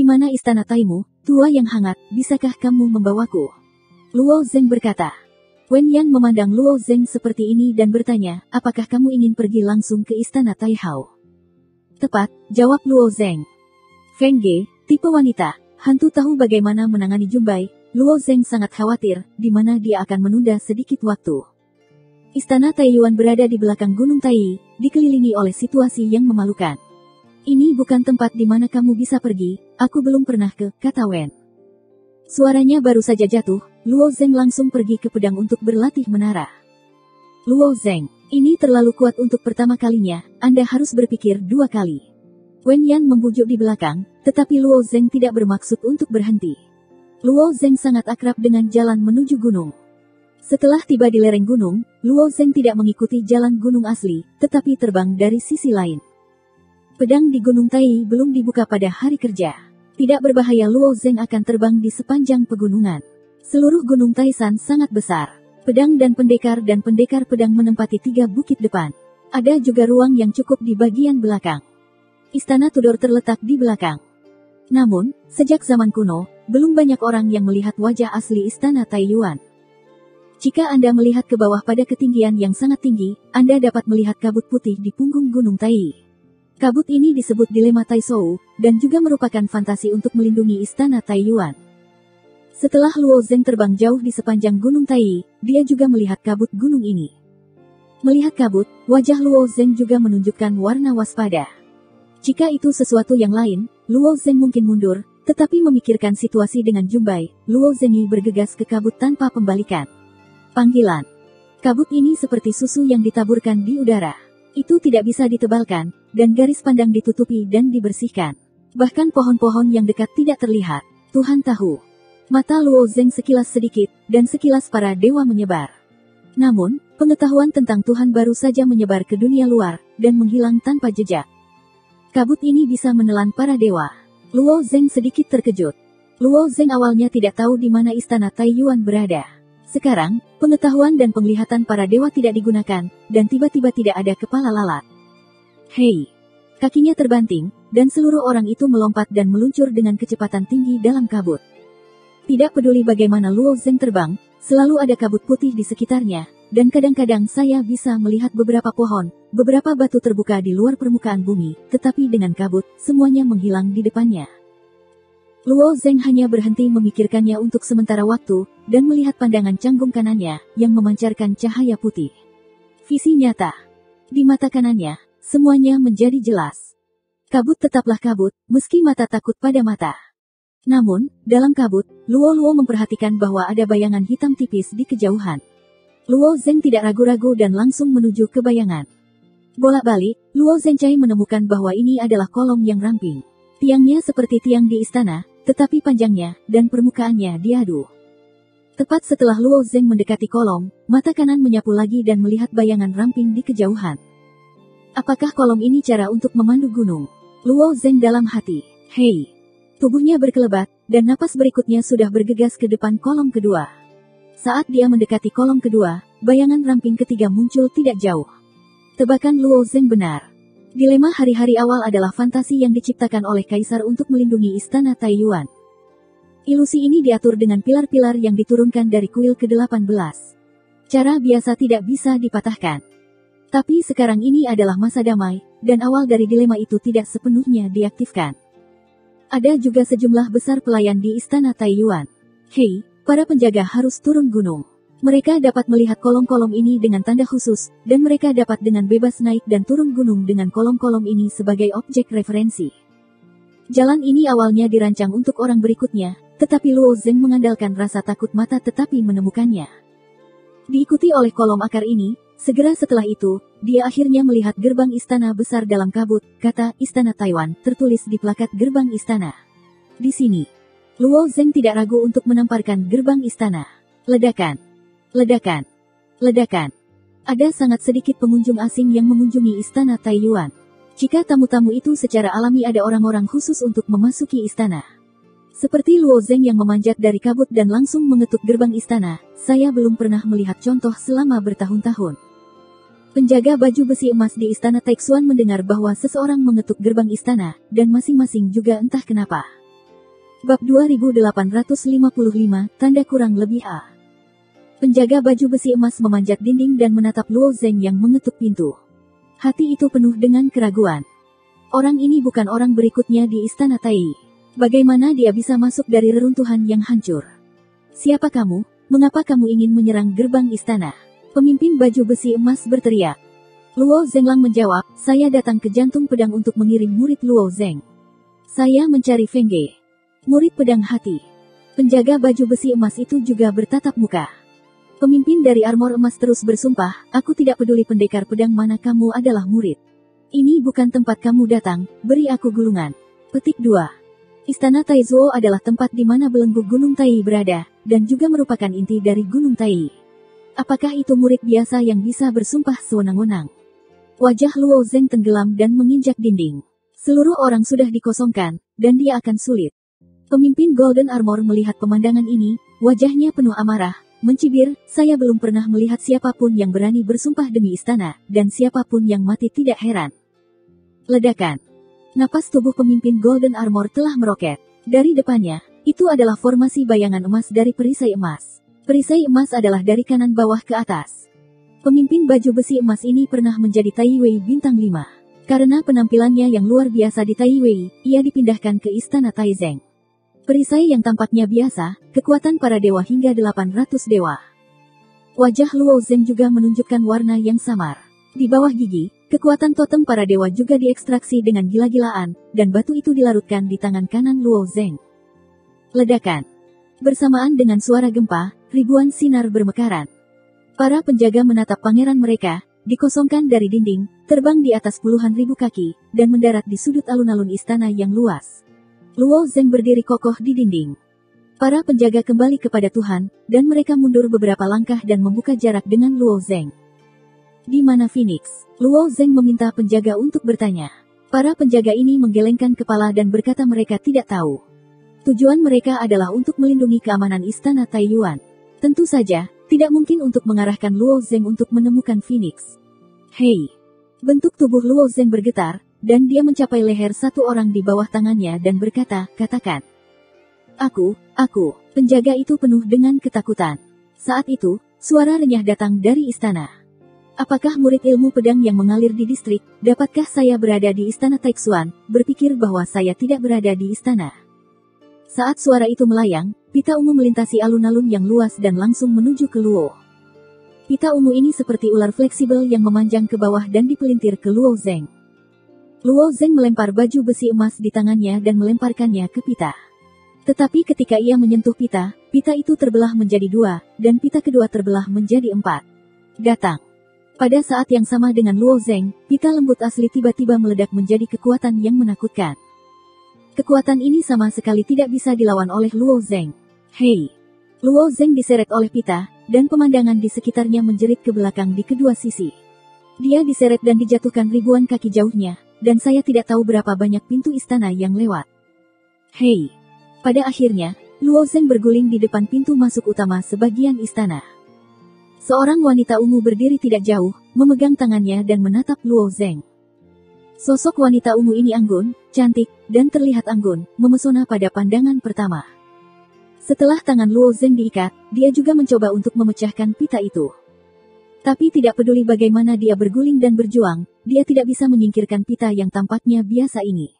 mana istana Taimu, tua yang hangat, bisakah kamu membawaku? Luo Zeng berkata. Wen Yan memandang Luo Zeng seperti ini dan bertanya, apakah kamu ingin pergi langsung ke istana Taihao? Tepat, jawab Luo Zeng. Feng Ge, tipe wanita, hantu tahu bagaimana menangani Jumbai. Luo Zeng sangat khawatir, di mana dia akan menunda sedikit waktu. Istana Taiyuan berada di belakang Gunung Tai, dikelilingi oleh situasi yang memalukan. Ini bukan tempat di mana kamu bisa pergi, aku belum pernah kata Wen. Suaranya baru saja jatuh, Luo Zeng langsung pergi ke pedang untuk berlatih menara. Luo Zeng, ini terlalu kuat untuk pertama kalinya, Anda harus berpikir 2 kali. Wen Yan membujuk di belakang, tetapi Luo Zeng tidak bermaksud untuk berhenti. Luo Zeng sangat akrab dengan jalan menuju gunung. Setelah tiba di lereng gunung, Luo Zeng tidak mengikuti jalan gunung asli, tetapi terbang dari sisi lain. Pedang di Gunung Tai belum dibuka pada hari kerja. Tidak berbahaya Luo Zeng akan terbang di sepanjang pegunungan. Seluruh Gunung Taisan sangat besar. Pedang dan pendekar pedang menempati 3 bukit depan. Ada juga ruang yang cukup di bagian belakang. Istana Tudor terletak di belakang. Namun, sejak zaman kuno, belum banyak orang yang melihat wajah asli Istana Taiyuan. Jika Anda melihat ke bawah pada ketinggian yang sangat tinggi, Anda dapat melihat kabut putih di punggung Gunung Tai. Kabut ini disebut dilema Taishou, dan juga merupakan fantasi untuk melindungi istana Taiyuan. Setelah Luo Zeng terbang jauh di sepanjang Gunung Tai, dia juga melihat kabut gunung ini. Melihat kabut, wajah Luo Zeng juga menunjukkan warna waspada. Jika itu sesuatu yang lain, Luo Zeng mungkin mundur, tetapi memikirkan situasi dengan Jumbai, Luo Zengi bergegas ke kabut tanpa pembalikan. Panggilan. Kabut ini seperti susu yang ditaburkan di udara. Itu tidak bisa ditebalkan, dan garis pandang ditutupi dan dibersihkan. Bahkan pohon-pohon yang dekat tidak terlihat. Tuhan tahu. Mata Luo Zeng sekilas sedikit, dan sekilas para dewa menyebar. Namun, pengetahuan tentang Tuhan baru saja menyebar ke dunia luar, dan menghilang tanpa jejak. Kabut ini bisa menelan para dewa. Luo Zeng sedikit terkejut. Luo Zeng awalnya tidak tahu di mana istana Taiyuan berada. Sekarang, pengetahuan dan penglihatan para dewa tidak digunakan, dan tiba-tiba tidak ada kepala lalat. Hei! Kakinya terbanting, dan seluruh orang itu melompat dan meluncur dengan kecepatan tinggi dalam kabut. Tidak peduli bagaimana Luo Zeng terbang, selalu ada kabut putih di sekitarnya, dan kadang-kadang saya bisa melihat beberapa pohon, beberapa batu terbuka di luar permukaan bumi, tetapi dengan kabut, semuanya menghilang di depannya. Luo Zeng hanya berhenti memikirkannya untuk sementara waktu, dan melihat pandangan canggung kanannya, yang memancarkan cahaya putih. Visi nyata. Di mata kanannya, semuanya menjadi jelas. Kabut tetaplah kabut, meski mata takut pada mata. Namun, dalam kabut, Luo memperhatikan bahwa ada bayangan hitam tipis di kejauhan. Luo Zeng tidak ragu-ragu dan langsung menuju ke bayangan. Bolak-balik, Luo Zengcai menemukan bahwa ini adalah kolom yang ramping. Tiangnya seperti tiang di istana, tetapi panjangnya dan permukaannya diadu. Tepat setelah Luo Zeng mendekati kolom, mata kanan menyapu lagi dan melihat bayangan ramping di kejauhan. Apakah kolom ini cara untuk memandu gunung? Luo Zeng dalam hati. Hei! Tubuhnya berkelebat, dan napas berikutnya sudah bergegas ke depan kolom kedua. Saat dia mendekati kolom kedua, bayangan ramping ketiga muncul tidak jauh. Tebakan Luo Zeng benar. Dilema hari-hari awal adalah fantasi yang diciptakan oleh kaisar untuk melindungi istana Taiyuan. Ilusi ini diatur dengan pilar-pilar yang diturunkan dari kuil ke-18. Cara biasa tidak bisa dipatahkan. Tapi sekarang ini adalah masa damai, dan awal dari dilema itu tidak sepenuhnya diaktifkan. Ada juga sejumlah besar pelayan di istana Taiyuan. Hei, para penjaga harus turun gunung. Mereka dapat melihat kolom-kolom ini dengan tanda khusus, dan mereka dapat dengan bebas naik dan turun gunung dengan kolom-kolom ini sebagai objek referensi. Jalan ini awalnya dirancang untuk orang berikutnya, tetapi Luo Zeng mengandalkan rasa takut mata tetapi menemukannya. Diikuti oleh kolom akar ini, segera setelah itu, dia akhirnya melihat gerbang istana besar dalam kabut, kata Istana Taiwan, tertulis di plakat gerbang istana. Di sini, Luo Zeng tidak ragu untuk menamparkan gerbang istana. Ledakan. Ledakan. Ledakan. Ada sangat sedikit pengunjung asing yang mengunjungi istana Taiyuan. Jika tamu-tamu itu secara alami ada orang-orang khusus untuk memasuki istana. Seperti Luo Zeng yang memanjat dari kabut dan langsung mengetuk gerbang istana, saya belum pernah melihat contoh selama bertahun-tahun. Penjaga baju besi emas di istana Taixuan mendengar bahwa seseorang mengetuk gerbang istana, dan masing-masing juga entah kenapa. Bab 2855, tanda kurang lebih A. Penjaga baju besi emas memanjat dinding dan menatap Luo Zeng yang mengetuk pintu. Hati itu penuh dengan keraguan. Orang ini bukan orang berikutnya di Istana Tai. Bagaimana dia bisa masuk dari reruntuhan yang hancur? Siapa kamu? Mengapa kamu ingin menyerang gerbang istana? Pemimpin baju besi emas berteriak. Luo Zenglang menjawab, saya datang ke jantung pedang untuk mengirim murid Luo Zeng. Saya mencari Feng Ge, murid pedang hati. Penjaga baju besi emas itu juga bertatap muka. Pemimpin dari armor emas terus bersumpah, aku tidak peduli pendekar pedang mana kamu adalah murid. Ini bukan tempat kamu datang, beri aku gulungan. Petik 2. Istana Taizuo adalah tempat di mana belenggu Gunung Tai berada, dan juga merupakan inti dari Gunung Tai. Apakah itu murid biasa yang bisa bersumpah sewenang-wenang? Wajah Luo Zeng tenggelam dan menginjak dinding. Seluruh orang sudah dikosongkan, dan dia akan sulit. Pemimpin Golden Armor melihat pemandangan ini, wajahnya penuh amarah, mencibir, saya belum pernah melihat siapapun yang berani bersumpah demi istana, dan siapapun yang mati tidak heran. Ledakan. Napas tubuh pemimpin Golden Armor telah meroket. Dari depannya, itu adalah formasi bayangan emas dari perisai emas. Perisai emas adalah dari kanan bawah ke atas. Pemimpin baju besi emas ini pernah menjadi Tai Wei bintang 5. Karena penampilannya yang luar biasa di Tai Wei, ia dipindahkan ke Istana Taizeng. Perisai yang tampaknya biasa, kekuatan para dewa hingga 800 dewa. Wajah Luo Zeng juga menunjukkan warna yang samar. Di bawah gigi, kekuatan totem para dewa juga diekstraksi dengan gila-gilaan, dan batu itu dilarutkan di tangan kanan Luo Zeng. Ledakan. Bersamaan dengan suara gempa, ribuan sinar bermekaran. Para penjaga menatap pangeran mereka, dikosongkan dari dinding, terbang di atas puluhan ribu kaki, dan mendarat di sudut alun-alun istana yang luas. Luo Zeng berdiri kokoh di dinding. Para penjaga kembali kepada Tuhan, dan mereka mundur beberapa langkah dan membuka jarak dengan Luo Zeng. Di mana Phoenix? Luo Zeng meminta penjaga untuk bertanya. Para penjaga ini menggelengkan kepala dan berkata mereka tidak tahu. Tujuan mereka adalah untuk melindungi keamanan istana Taiyuan. Tentu saja, tidak mungkin untuk mengarahkan Luo Zeng untuk menemukan Phoenix. Hei! Bentuk tubuh Luo Zeng bergetar, dan dia mencapai leher satu orang di bawah tangannya dan berkata, katakan. Aku. Penjaga itu penuh dengan ketakutan. Saat itu, suara renyah datang dari istana. Apakah murid ilmu pedang yang mengalir di distrik, dapatkah saya berada di istana Taixuan, berpikir bahwa saya tidak berada di istana? Saat suara itu melayang, pita ungu melintasi alun-alun yang luas dan langsung menuju ke Luo. Pita ungu ini seperti ular fleksibel yang memanjang ke bawah dan dipelintir ke Luo Zeng. Luo Zeng melempar baju besi emas di tangannya dan melemparkannya ke pita. Tetapi ketika ia menyentuh pita, pita itu terbelah menjadi 2, dan pita kedua terbelah menjadi 4. Datang. Pada saat yang sama dengan Luo Zeng, pita lembut asli tiba-tiba meledak menjadi kekuatan yang menakutkan. Kekuatan ini sama sekali tidak bisa dilawan oleh Luo Zeng. Hei! Luo Zeng diseret oleh pita, dan pemandangan di sekitarnya menjerit ke belakang di kedua sisi. Dia diseret dan dijatuhkan ribuan kaki jauhnya, dan saya tidak tahu berapa banyak pintu istana yang lewat. Hei! Pada akhirnya, Luo Zeng berguling di depan pintu masuk utama sebagian istana. Seorang wanita ungu berdiri tidak jauh, memegang tangannya dan menatap Luo Zeng. Sosok wanita ungu ini anggun, cantik, dan terlihat anggun, memesona pada pandangan pertama. Setelah tangan Luo Zeng diikat, dia juga mencoba untuk memecahkan pita itu. Tapi tidak peduli bagaimana dia berguling dan berjuang, dia tidak bisa menyingkirkan pita yang tampaknya biasa ini.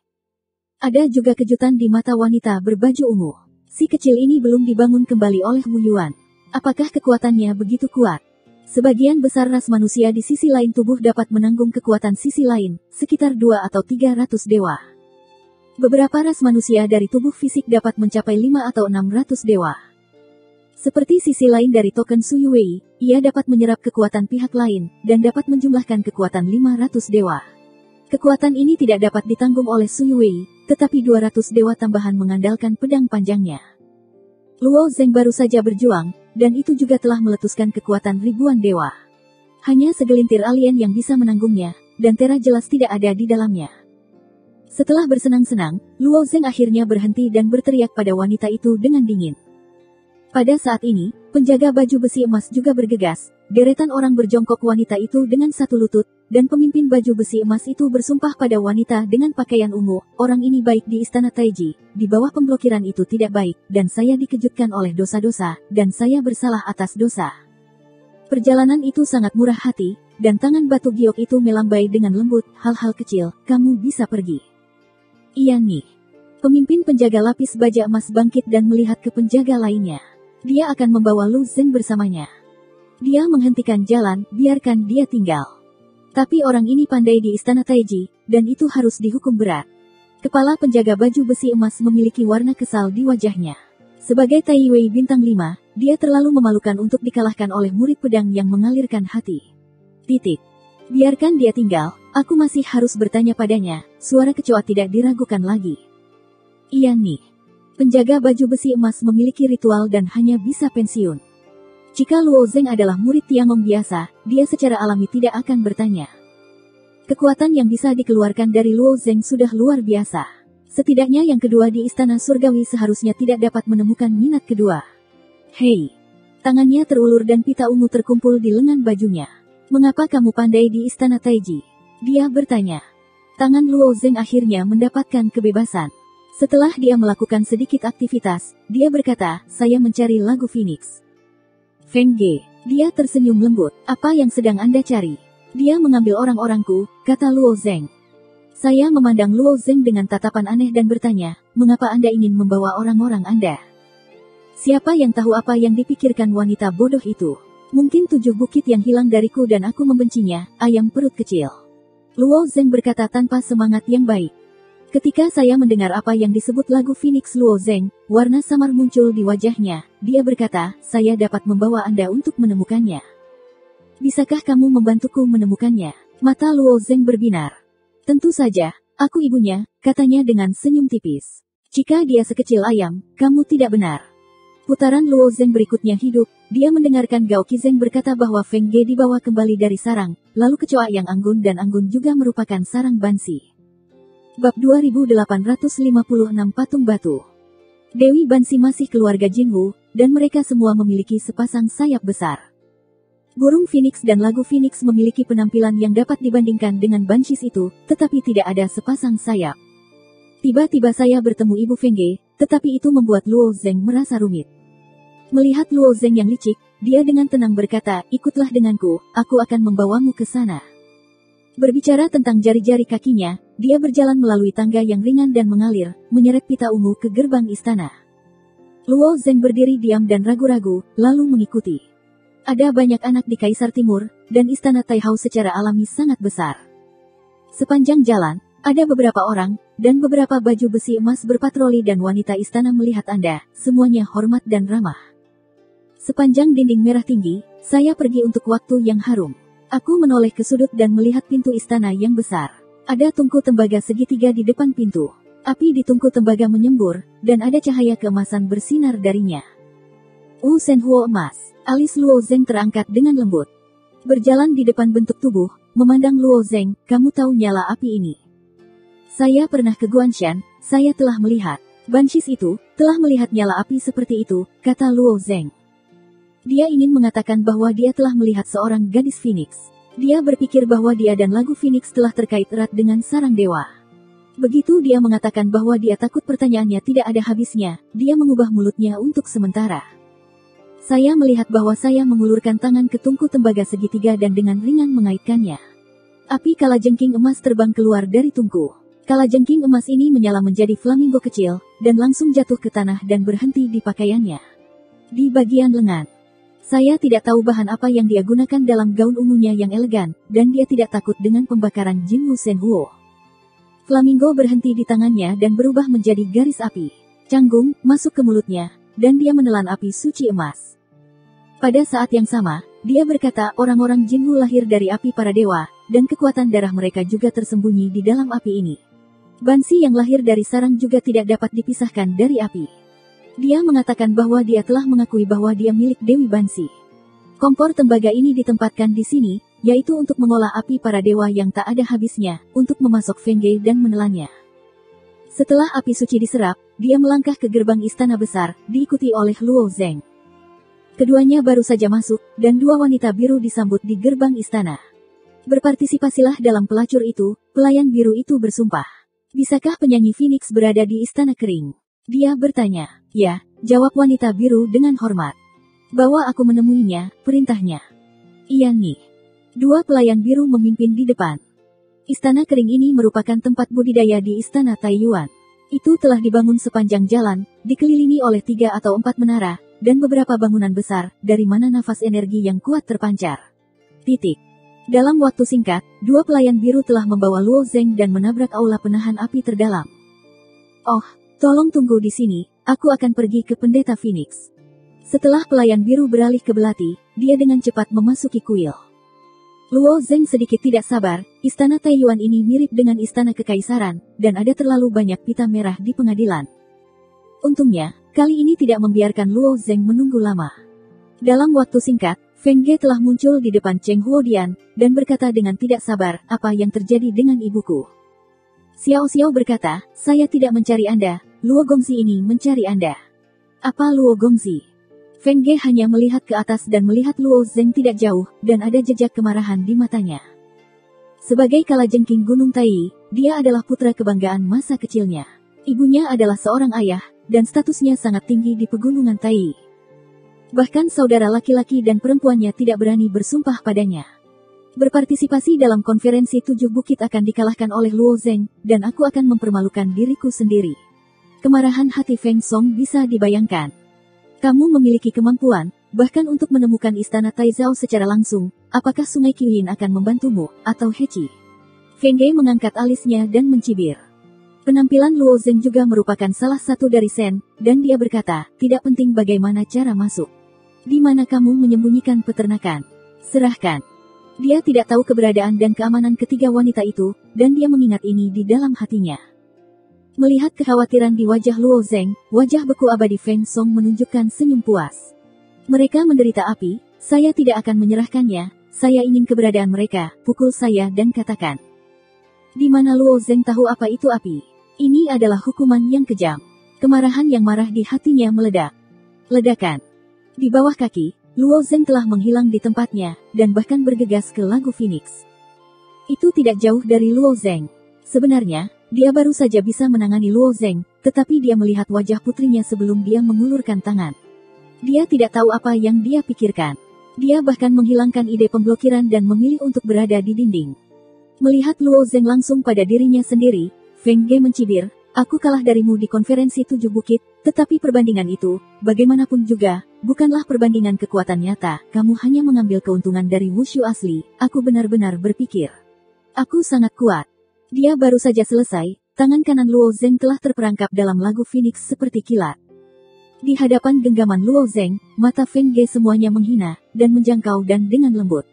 Ada juga kejutan di mata wanita berbaju ungu. Si kecil ini belum dibangun kembali oleh Wu Yuan. Apakah kekuatannya begitu kuat? Sebagian besar ras manusia di sisi lain tubuh dapat menanggung kekuatan sisi lain, sekitar 2 atau 300 dewa. Beberapa ras manusia dari tubuh fisik dapat mencapai 5 atau 600 dewa. Seperti sisi lain dari token Su Yuwei, ia dapat menyerap kekuatan pihak lain, dan dapat menjumlahkan kekuatan 500 dewa. Kekuatan ini tidak dapat ditanggung oleh Su Yuwei, tetapi 200 dewa tambahan mengandalkan pedang panjangnya. Luo Zeng baru saja berjuang, dan itu juga telah meletuskan kekuatan ribuan dewa. Hanya segelintir alien yang bisa menanggungnya, dan Tera jelas tidak ada di dalamnya. Setelah bersenang-senang, Luo Zeng akhirnya berhenti dan berteriak pada wanita itu dengan dingin. Pada saat ini, penjaga baju besi emas juga bergegas, deretan orang berjongkok wanita itu dengan satu lutut, dan pemimpin baju besi emas itu bersumpah pada wanita dengan pakaian ungu, orang ini baik di istana Taiji, di bawah pemblokiran itu tidak baik, dan saya dikejutkan oleh dosa-dosa, dan saya bersalah atas dosa. Perjalanan itu sangat murah hati, dan tangan batu giok itu melambai dengan lembut, hal-hal kecil, kamu bisa pergi. Iya nih. Pemimpin penjaga lapis baja emas bangkit dan melihat ke penjaga lainnya. Dia akan membawa Lu Zeng bersamanya. Dia menghentikan jalan, biarkan dia tinggal. Tapi orang ini pandai di istana Taiji, dan itu harus dihukum berat. Kepala penjaga baju besi emas memiliki warna kesal di wajahnya. Sebagai Tai Wei bintang 5, dia terlalu memalukan untuk dikalahkan oleh murid pedang yang mengalirkan hati. Biarkan dia tinggal, aku masih harus bertanya padanya, suara kecoa tidak diragukan lagi. Iya nih. Penjaga baju besi emas memiliki ritual dan hanya bisa pensiun. Jika Luo Zeng adalah murid Tiangong biasa, dia secara alami tidak akan bertanya. Kekuatan yang bisa dikeluarkan dari Luo Zeng sudah luar biasa. Setidaknya yang kedua di istana surgawi seharusnya tidak dapat menemukan minat kedua. Hei! Tangannya terulur dan pita ungu terkumpul di lengan bajunya. Mengapa kamu pandai di istana Taiji? Dia bertanya. Tangan Luo Zeng akhirnya mendapatkan kebebasan. Setelah dia melakukan sedikit aktivitas, dia berkata, saya mencari lagu Phoenix. Feng Ge, dia tersenyum lembut, apa yang sedang Anda cari? Dia mengambil orang-orangku, kata Luo Zeng. Saya memandang Luo Zeng dengan tatapan aneh dan bertanya, mengapa Anda ingin membawa orang-orang Anda? Siapa yang tahu apa yang dipikirkan wanita bodoh itu? Mungkin 7 bukit yang hilang dariku dan aku membencinya, ayam perut kecil. Luo Zeng berkata tanpa semangat yang baik. Ketika saya mendengar apa yang disebut lagu Phoenix Luo Zeng, warna samar muncul di wajahnya. Dia berkata, saya dapat membawa Anda untuk menemukannya. Bisakah kamu membantuku menemukannya? Mata Luo Zeng berbinar. Tentu saja, aku ibunya, katanya dengan senyum tipis. Jika dia sekecil ayam, kamu tidak benar. Putaran Luo Zeng berikutnya hidup, dia mendengarkan Gao Qizeng berkata bahwa Feng Ge dibawa kembali dari sarang, lalu kecoa yang anggun dan anggun juga merupakan sarang Bansi. Bab 2856 Patung Batu. Dewi Bansi masih keluarga Jinwu, dan mereka semua memiliki sepasang sayap besar. Burung Phoenix dan lagu Phoenix memiliki penampilan yang dapat dibandingkan dengan Banshees itu, tetapi tidak ada sepasang sayap. Tiba-tiba saya bertemu Ibu Feng Ge, tetapi itu membuat Luo Zeng merasa rumit. Melihat Luo Zeng yang licik, dia dengan tenang berkata, ikutlah denganku, aku akan membawamu ke sana. Berbicara tentang jari-jari kakinya, dia berjalan melalui tangga yang ringan dan mengalir, menyeret pita ungu ke gerbang istana. Luo Zeng berdiri diam dan ragu-ragu, lalu mengikuti. Ada banyak anak di Kaisar Timur, dan istana Taihao secara alami sangat besar. Sepanjang jalan, ada beberapa orang, dan beberapa baju besi emas berpatroli dan wanita istana melihat Anda, semuanya hormat dan ramah. Sepanjang dinding merah tinggi, saya pergi untuk waktu yang harum. Aku menoleh ke sudut dan melihat pintu istana yang besar. Ada tungku tembaga segitiga di depan pintu. Api di tungku tembaga menyembur, dan ada cahaya keemasan bersinar darinya. Wu Shenhuo emas. Alis Luo Zeng terangkat dengan lembut. Berjalan di depan bentuk tubuh, memandang Luo Zeng, kamu tahu nyala api ini? Saya pernah ke Guanshan, saya telah melihat. Banshees itu, telah melihat nyala api seperti itu, kata Luo Zeng. Dia ingin mengatakan bahwa dia telah melihat seorang gadis Phoenix. Dia berpikir bahwa dia dan lagu Phoenix telah terkait erat dengan sarang dewa. Begitu dia mengatakan bahwa dia takut pertanyaannya tidak ada habisnya, dia mengubah mulutnya untuk sementara. Saya melihat bahwa saya mengulurkan tangan ke tungku tembaga segitiga dan dengan ringan mengaitkannya. Api kalajengking emas terbang keluar dari tungku. Kalajengking emas ini menyala menjadi flamingo kecil, dan langsung jatuh ke tanah dan berhenti di pakaiannya. Di bagian lengan. Saya tidak tahu bahan apa yang dia gunakan dalam gaun ungunya yang elegan, dan dia tidak takut dengan pembakaran Jinwu Shenhuo. Flamingo berhenti di tangannya dan berubah menjadi garis api. Canggung, masuk ke mulutnya, dan dia menelan api suci emas. Pada saat yang sama, dia berkata orang-orang Jinwu lahir dari api para dewa, dan kekuatan darah mereka juga tersembunyi di dalam api ini. Bansi yang lahir dari sarang juga tidak dapat dipisahkan dari api. Dia mengatakan bahwa dia telah mengakui bahwa dia milik Dewi Bansi. Kompor tembaga ini ditempatkan di sini, yaitu untuk mengolah api para dewa yang tak ada habisnya, untuk memasok Feng Ge dan menelannya. Setelah api suci diserap, dia melangkah ke gerbang istana besar, diikuti oleh Luo Zeng. Keduanya baru saja masuk, dan dua wanita biru disambut di gerbang istana. Berpartisipasilah dalam pelacur itu, pelayan biru itu bersumpah. Bisakah penyanyi Phoenix berada di Istana Kering? Dia bertanya. Ya, jawab wanita biru dengan hormat. Bawa aku menemuinya, perintahnya. Iya nih. Dua pelayan biru memimpin di depan. Istana Kering ini merupakan tempat budidaya di Istana Taiyuan. Itu telah dibangun sepanjang jalan, dikelilingi oleh 3 atau 4 menara, dan beberapa bangunan besar, dari mana nafas energi yang kuat terpancar. Titik. Dalam waktu singkat, dua pelayan biru telah membawa Luo Zeng dan menabrak aula penahan api terdalam. Oh, tolong tunggu di sini, aku akan pergi ke Pendeta Phoenix. Setelah pelayan biru beralih ke belati, dia dengan cepat memasuki kuil. Luo Zeng sedikit tidak sabar, Istana Taiyuan ini mirip dengan Istana Kekaisaran, dan ada terlalu banyak pita merah di pengadilan. Untungnya, kali ini tidak membiarkan Luo Zeng menunggu lama. Dalam waktu singkat, Feng Ge telah muncul di depan Cheng Huodian, dan berkata dengan tidak sabar, apa yang terjadi dengan ibuku? Xiao Xiao berkata, saya tidak mencari Anda, Luo Gongzi ini mencari Anda. Apa Luo Gongzi? Feng Ge hanya melihat ke atas dan melihat Luo Zeng tidak jauh, dan ada jejak kemarahan di matanya. Sebagai kalajengking Gunung Tai, dia adalah putra kebanggaan masa kecilnya. Ibunya adalah seorang ayah, dan statusnya sangat tinggi di pegunungan Tai. Bahkan saudara laki-laki dan perempuannya tidak berani bersumpah padanya. Berpartisipasi dalam konferensi 7 bukit akan dikalahkan oleh Luo Zeng, dan aku akan mempermalukan diriku sendiri. Kemarahan hati Feng Song bisa dibayangkan. Kamu memiliki kemampuan, bahkan untuk menemukan istana Taizhao secara langsung, apakah Sungai Qiyin akan membantumu, atau Hechi? Feng Ge mengangkat alisnya dan mencibir. Penampilan Luo Zeng juga merupakan salah satu dari Sen, dan dia berkata, tidak penting bagaimana cara masuk. Di mana kamu menyembunyikan peternakan? Serahkan. Dia tidak tahu keberadaan dan keamanan ketiga wanita itu, dan dia mengingat ini di dalam hatinya. Melihat kekhawatiran di wajah Luo Zeng, wajah beku abadi Feng Song menunjukkan senyum puas. Mereka menderita api, saya tidak akan menyerahkannya, saya ingin keberadaan mereka, pukul saya dan katakan. Di mana Luo Zeng tahu apa itu api? Ini adalah hukuman yang kejam. Kemarahan yang marah di hatinya meledak. Ledakan. Di bawah kaki, Luo Zeng telah menghilang di tempatnya, dan bahkan bergegas ke Lagu Phoenix. Itu tidak jauh dari Luo Zeng. Sebenarnya, dia baru saja bisa menangani Luo Zeng, tetapi dia melihat wajah putrinya sebelum dia mengulurkan tangan. Dia tidak tahu apa yang dia pikirkan. Dia bahkan menghilangkan ide pemblokiran dan memilih untuk berada di dinding. Melihat Luo Zeng langsung pada dirinya sendiri, Feng Ge mencibir, aku kalah darimu di konferensi 7 bukit, tetapi perbandingan itu, bagaimanapun juga, bukanlah perbandingan kekuatan nyata, kamu hanya mengambil keuntungan dari wushu asli, aku benar-benar berpikir. Aku sangat kuat. Dia baru saja selesai, tangan kanan Luo Zeng telah terperangkap dalam Lagu Phoenix seperti kilat. Di hadapan genggaman Luo Zeng, mata Feng Ge semuanya menghina, dan menjangkau dan dengan lembut.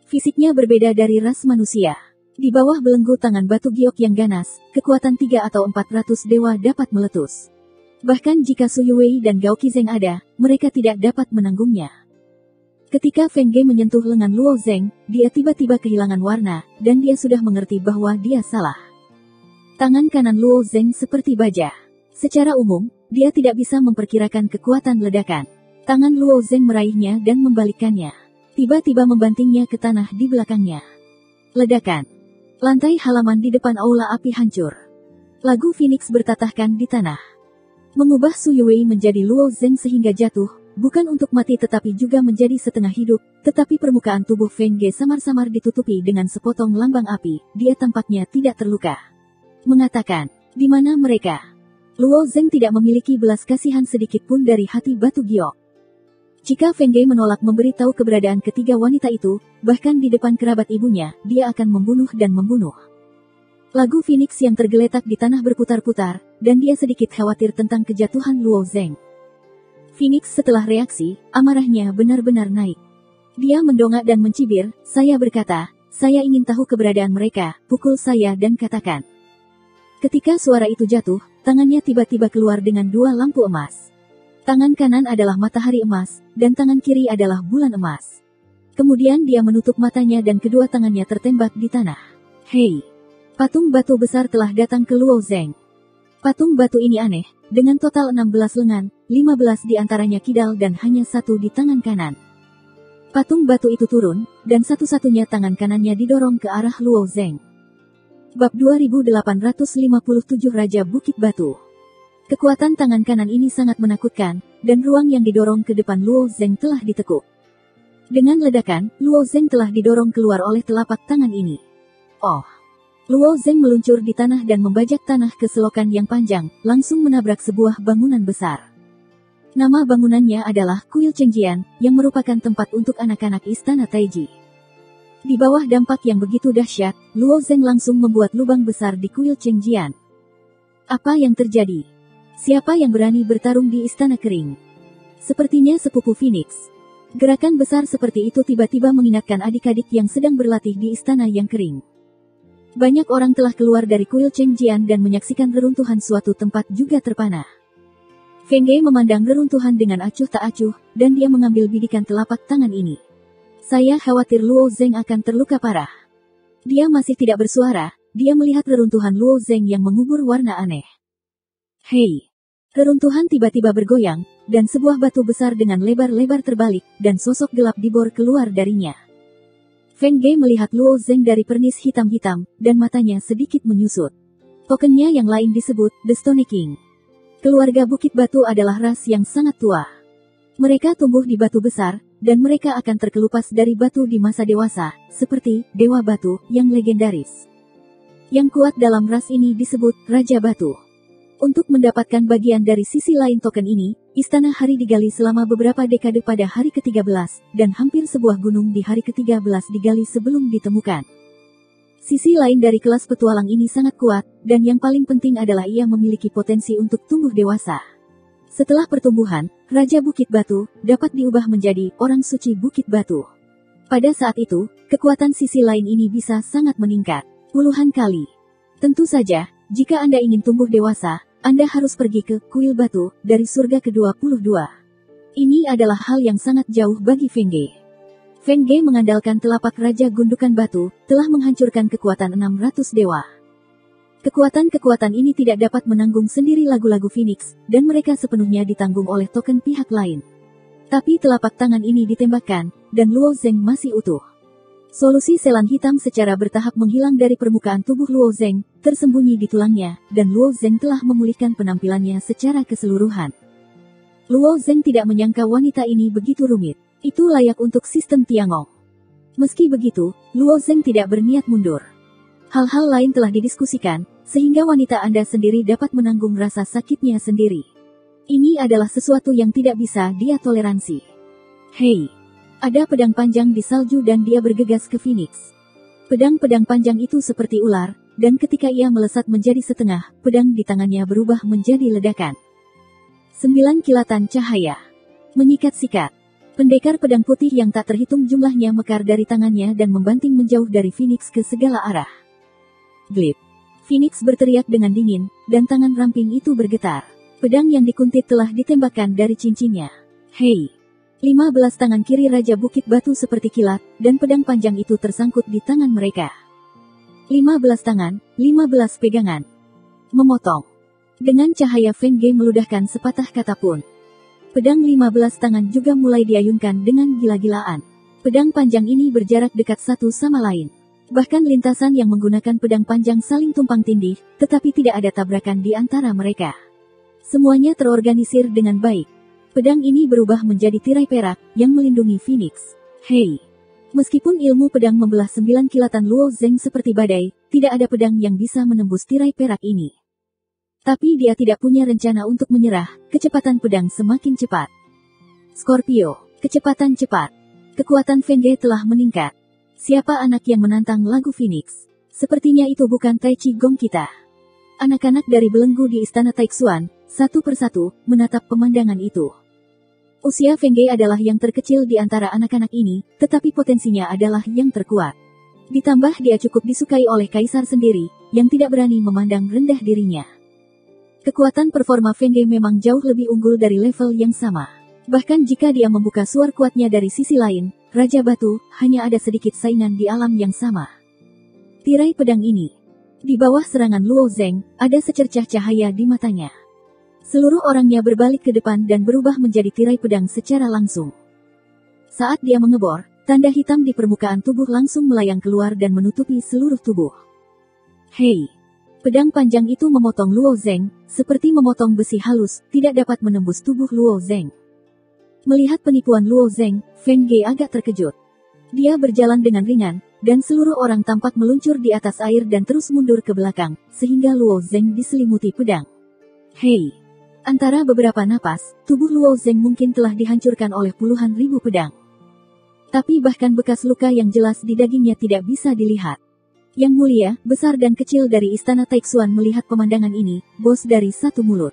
Fisiknya berbeda dari ras manusia. Di bawah belenggu tangan batu giok yang ganas, kekuatan 3 atau 400 dewa dapat meletus. Bahkan jika Su Yuwei dan Gao Qizeng ada, mereka tidak dapat menanggungnya. Ketika Feng Ge menyentuh lengan Luo Zeng, dia tiba-tiba kehilangan warna, dan dia sudah mengerti bahwa dia salah. Tangan kanan Luo Zeng seperti baja. Secara umum, dia tidak bisa memperkirakan kekuatan ledakan. Tangan Luo Zeng meraihnya dan membalikkannya. Tiba-tiba membantingnya ke tanah di belakangnya. Ledakan. Lantai halaman di depan aula api hancur. Lagu Phoenix bertatahkan di tanah. Mengubah Su Yuwei menjadi Luo Zeng sehingga jatuh, bukan untuk mati tetapi juga menjadi setengah hidup, tetapi permukaan tubuh Feng Ge samar-samar ditutupi dengan sepotong lambang api, dia tampaknya tidak terluka. Mengatakan, di mana mereka? Luo Zeng tidak memiliki belas kasihan sedikit pun dari hati batu giok. Jika Feng Ge menolak memberitahu keberadaan ketiga wanita itu, bahkan di depan kerabat ibunya, dia akan membunuh dan membunuh. Lagu Phoenix yang tergeletak di tanah berputar-putar, dan dia sedikit khawatir tentang kejatuhan Luo Zeng. Phoenix setelah reaksi, amarahnya benar-benar naik. Dia mendongak dan mencibir, saya berkata, saya ingin tahu keberadaan mereka, pukul saya dan katakan. Ketika suara itu jatuh, tangannya tiba-tiba keluar dengan 2 lampu emas. Tangan kanan adalah matahari emas, dan tangan kiri adalah bulan emas. Kemudian dia menutup matanya dan kedua tangannya tertembak di tanah. Hei! Patung batu besar telah datang ke Luo Zeng. Patung batu ini aneh, dengan total 16 lengan, 15 di antaranya kidal dan hanya 1 di tangan kanan. Patung batu itu turun, dan satu-satunya tangan kanannya didorong ke arah Luo Zeng. Bab 2857 Raja Bukit Batu. Kekuatan tangan kanan ini sangat menakutkan, dan ruang yang didorong ke depan Luo Zeng telah ditekuk. Dengan ledakan, Luo Zeng telah didorong keluar oleh telapak tangan ini. Oh! Luo Zeng meluncur di tanah dan membajak tanah ke selokan yang panjang, langsung menabrak sebuah bangunan besar. Nama bangunannya adalah Kuil Chengjian, yang merupakan tempat untuk anak-anak istana Taiji. Di bawah dampak yang begitu dahsyat, Luo Zeng langsung membuat lubang besar di Kuil Chengjian. Apa yang terjadi? Siapa yang berani bertarung di istana kering? Sepertinya sepupu Phoenix. Gerakan besar seperti itu tiba-tiba mengingatkan adik-adik yang sedang berlatih di istana yang kering. Banyak orang telah keluar dari Kuil Chengjian dan menyaksikan reruntuhan suatu tempat juga terpana. Feng Ge memandang reruntuhan dengan acuh tak acuh, dan dia mengambil bidikan telapak tangan ini. Saya khawatir Luo Zeng akan terluka parah. Dia masih tidak bersuara, dia melihat reruntuhan Luo Zeng yang mengubur warna aneh. Hei! Reruntuhan tiba-tiba bergoyang, dan sebuah batu besar dengan lebar-lebar terbalik, dan sosok gelap dibor keluar darinya. Feng Ge melihat Luo Zeng dari pernis hitam-hitam, dan matanya sedikit menyusut. Tokennya yang lain disebut The Stone King. Keluarga Bukit Batu adalah ras yang sangat tua. Mereka tumbuh di batu besar, dan mereka akan terkelupas dari batu di masa dewasa, seperti Dewa Batu yang legendaris. Yang kuat dalam ras ini disebut Raja Batu. Untuk mendapatkan bagian dari sisi lain token ini, istana hari digali selama beberapa dekade pada hari ke-13, dan hampir sebuah gunung di hari ke-13 digali sebelum ditemukan. Sisi lain dari kelas petualang ini sangat kuat, dan yang paling penting adalah ia memiliki potensi untuk tumbuh dewasa. Setelah pertumbuhan, Raja Bukit Batu dapat diubah menjadi orang suci Bukit Batu. Pada saat itu, kekuatan sisi lain ini bisa sangat meningkat, puluhan kali. Tentu saja, jika Anda ingin tumbuh dewasa, Anda harus pergi ke Kuil Batu dari surga ke-22. Ini adalah hal yang sangat jauh bagi Feng Ge. Feng Ge mengandalkan telapak Raja Gundukan Batu, telah menghancurkan kekuatan 600 dewa. Kekuatan-kekuatan ini tidak dapat menanggung sendiri lagu-lagu Phoenix, dan mereka sepenuhnya ditanggung oleh token pihak lain. Tapi telapak tangan ini ditembakkan, dan Luo Zeng masih utuh. Solusi selan hitam secara bertahap menghilang dari permukaan tubuh Luo Zeng, tersembunyi di tulangnya, dan Luo Zeng telah memulihkan penampilannya secara keseluruhan. Luo Zeng tidak menyangka wanita ini begitu rumit. Itu layak untuk sistem Tiangong. Meski begitu, Luo Zeng tidak berniat mundur. Hal-hal lain telah didiskusikan, sehingga wanita Anda sendiri dapat menanggung rasa sakitnya sendiri. Ini adalah sesuatu yang tidak bisa dia toleransi. Hei! Ada pedang panjang di salju dan dia bergegas ke Phoenix. Pedang-pedang panjang itu seperti ular, dan ketika ia melesat menjadi setengah, pedang di tangannya berubah menjadi ledakan. 9 kilatan cahaya. Menyikat-sikat. Pendekar pedang putih yang tak terhitung jumlahnya mekar dari tangannya dan membanting menjauh dari Phoenix ke segala arah. Glip. Phoenix berteriak dengan dingin, dan tangan ramping itu bergetar. Pedang yang dikuntit telah ditembakkan dari cincinnya. Hei! 15 tangan kiri Raja Bukit Batu seperti kilat, dan pedang panjang itu tersangkut di tangan mereka. 15 tangan, 15 pegangan. Memotong. Dengan cahaya Feng Ge meludahkan sepatah kata pun. Pedang 15 tangan juga mulai diayunkan dengan gila-gilaan. Pedang panjang ini berjarak dekat satu sama lain. Bahkan lintasan yang menggunakan pedang panjang saling tumpang tindih, tetapi tidak ada tabrakan di antara mereka. Semuanya terorganisir dengan baik. Pedang ini berubah menjadi tirai perak, yang melindungi Phoenix. Hei! Meskipun ilmu pedang membelah 9 kilatan Luo Zeng seperti badai, tidak ada pedang yang bisa menembus tirai perak ini. Tapi dia tidak punya rencana untuk menyerah, kecepatan pedang semakin cepat. Scorpio, kecepatan cepat. Kekuatan Feng Ge telah meningkat. Siapa anak yang menantang lagu Phoenix? Sepertinya itu bukan Tai Chi Gong kita. Anak-anak dari belenggu di istana Taixuan, satu persatu, menatap pemandangan itu. Usia Feng Ge adalah yang terkecil di antara anak-anak ini, tetapi potensinya adalah yang terkuat. Ditambah dia cukup disukai oleh kaisar sendiri, yang tidak berani memandang rendah dirinya. Kekuatan performa Feng Ge memang jauh lebih unggul dari level yang sama. Bahkan jika dia membuka suar kuatnya dari sisi lain, Raja Batu, hanya ada sedikit saingan di alam yang sama. Tirai pedang ini. Di bawah serangan Luo Zeng, ada secercah cahaya di matanya. Seluruh orangnya berbalik ke depan dan berubah menjadi tirai pedang secara langsung. Saat dia mengebor, tanda hitam di permukaan tubuh langsung melayang keluar dan menutupi seluruh tubuh. Hei! Pedang panjang itu memotong Luo Zeng, seperti memotong besi halus, tidak dapat menembus tubuh Luo Zeng. Melihat penipuan Luo Zeng, Feng Ge agak terkejut. Dia berjalan dengan ringan, dan seluruh orang tampak meluncur di atas air dan terus mundur ke belakang, sehingga Luo Zeng diselimuti pedang. Hei! Antara beberapa napas, tubuh Luo Zeng mungkin telah dihancurkan oleh puluhan ribu pedang. Tapi bahkan bekas luka yang jelas di dagingnya tidak bisa dilihat. Yang mulia, besar dan kecil dari Istana Taixuan melihat pemandangan ini, bos dari satu mulut.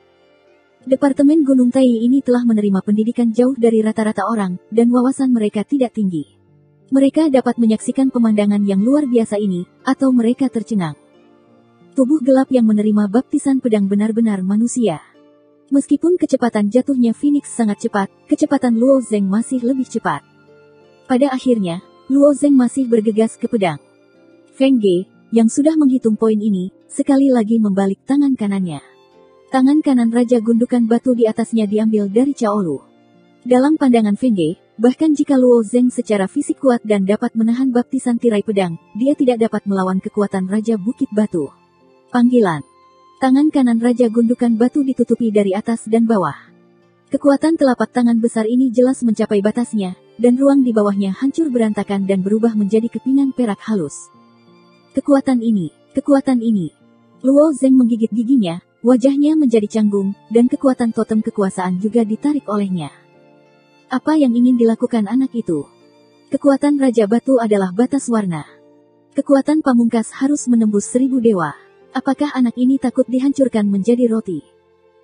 Departemen Gunung Tai ini telah menerima pendidikan jauh dari rata-rata orang, dan wawasan mereka tidak tinggi. Mereka dapat menyaksikan pemandangan yang luar biasa ini, atau mereka tercengang. Tubuh gelap yang menerima baptisan pedang benar-benar manusia. Meskipun kecepatan jatuhnya Phoenix sangat cepat, kecepatan Luo Zeng masih lebih cepat. Pada akhirnya, Luo Zeng masih bergegas ke pedang. Feng Ge, yang sudah menghitung poin ini, sekali lagi membalik tangan kanannya. Tangan kanan Raja Gundukan Batu di atasnya diambil dari Chaolu. Dalam pandangan Feng Ge, bahkan jika Luo Zeng secara fisik kuat dan dapat menahan baptisan tirai pedang, dia tidak dapat melawan kekuatan Raja Bukit Batu. Panggilan. Tangan kanan Raja Gundukan Batu ditutupi dari atas dan bawah. Kekuatan telapak tangan besar ini jelas mencapai batasnya, dan ruang di bawahnya hancur berantakan dan berubah menjadi kepingan perak halus. Kekuatan ini. Luo Zeng menggigit giginya, wajahnya menjadi canggung, dan kekuatan totem kekuasaan juga ditarik olehnya. Apa yang ingin dilakukan anak itu? Kekuatan Raja Batu adalah batas warna. Kekuatan pamungkas harus menembus 1000 dewa. Apakah anak ini takut dihancurkan menjadi roti?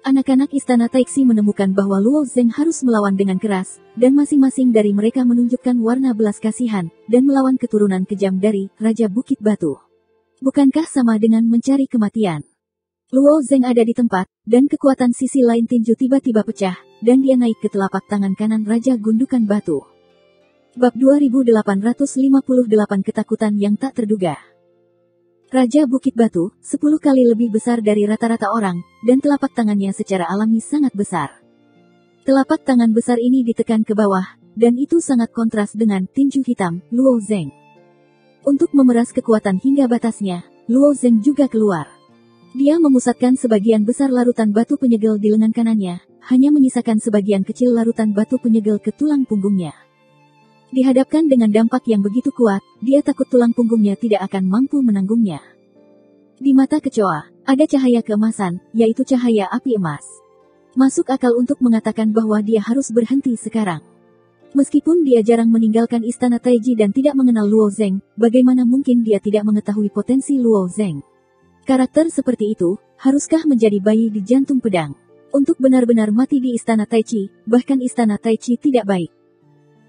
Anak-anak Istana Taixi menemukan bahwa Luo Zeng harus melawan dengan keras, dan masing-masing dari mereka menunjukkan warna belas kasihan, dan melawan keturunan kejam dari Raja Bukit Batu. Bukankah sama dengan mencari kematian? Luo Zeng ada di tempat, dan kekuatan sisi lain tinju tiba-tiba pecah, dan dia naik ke telapak tangan kanan Raja Gundukan Batu. Bab 2858 Ketakutan yang tak terduga. Raja Bukit Batu, 10 kali lebih besar dari rata-rata orang, dan telapak tangannya secara alami sangat besar. Telapak tangan besar ini ditekan ke bawah, dan itu sangat kontras dengan tinju hitam, Luo Zeng. Untuk memeras kekuatan hingga batasnya, Luo Zeng juga keluar. Dia memusatkan sebagian besar larutan batu penyegel di lengan kanannya, hanya menyisakan sebagian kecil larutan batu penyegel ke tulang punggungnya. Dihadapkan dengan dampak yang begitu kuat, dia takut tulang punggungnya tidak akan mampu menanggungnya. Di mata kecoa, ada cahaya keemasan, yaitu cahaya api emas. Masuk akal untuk mengatakan bahwa dia harus berhenti sekarang. Meskipun dia jarang meninggalkan Istana Taiji dan tidak mengenal Luo Zeng, bagaimana mungkin dia tidak mengetahui potensi Luo Zeng? Karakter seperti itu, haruskah menjadi bayi di jantung pedang? Untuk benar-benar mati di Istana Taichi, bahkan Istana Taichi tidak baik.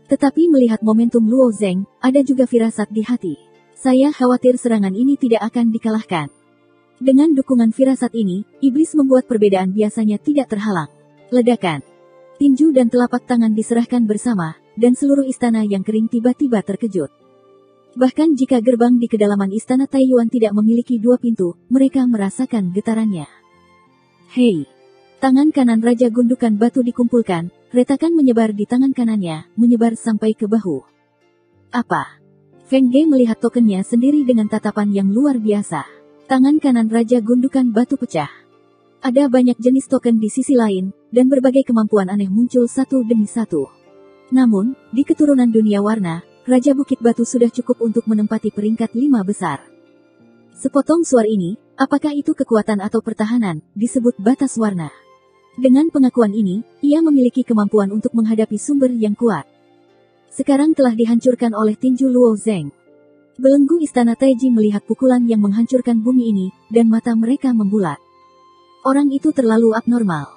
Tetapi melihat momentum Luo Zeng, ada juga firasat di hati. Saya khawatir serangan ini tidak akan dikalahkan. Dengan dukungan firasat ini, iblis membuat perbedaan biasanya tidak terhalang. Ledakan. Tinju dan telapak tangan diserahkan bersama, dan seluruh istana yang kering tiba-tiba terkejut. Bahkan jika gerbang di kedalaman Istana Taiyuan tidak memiliki 2 pintu, mereka merasakan getarannya. Hei! Tangan kanan Raja Gundukan Batu dikumpulkan, retakan menyebar di tangan kanannya, menyebar sampai ke bahu. Apa? Feng Ge melihat tokennya sendiri dengan tatapan yang luar biasa. Tangan kanan Raja Gundukan Batu pecah. Ada banyak jenis token di sisi lain, dan berbagai kemampuan aneh muncul satu demi satu. Namun, di keturunan dunia warna, Raja Bukit Batu sudah cukup untuk menempati peringkat 5 besar. Sepotong suar ini, apakah itu kekuatan atau pertahanan, disebut batas warna. Dengan pengakuan ini, ia memiliki kemampuan untuk menghadapi sumber yang kuat. Sekarang telah dihancurkan oleh tinju Luo Zeng. Belenggu Istana Taiji melihat pukulan yang menghancurkan bumi ini, dan mata mereka membulat. Orang itu terlalu abnormal.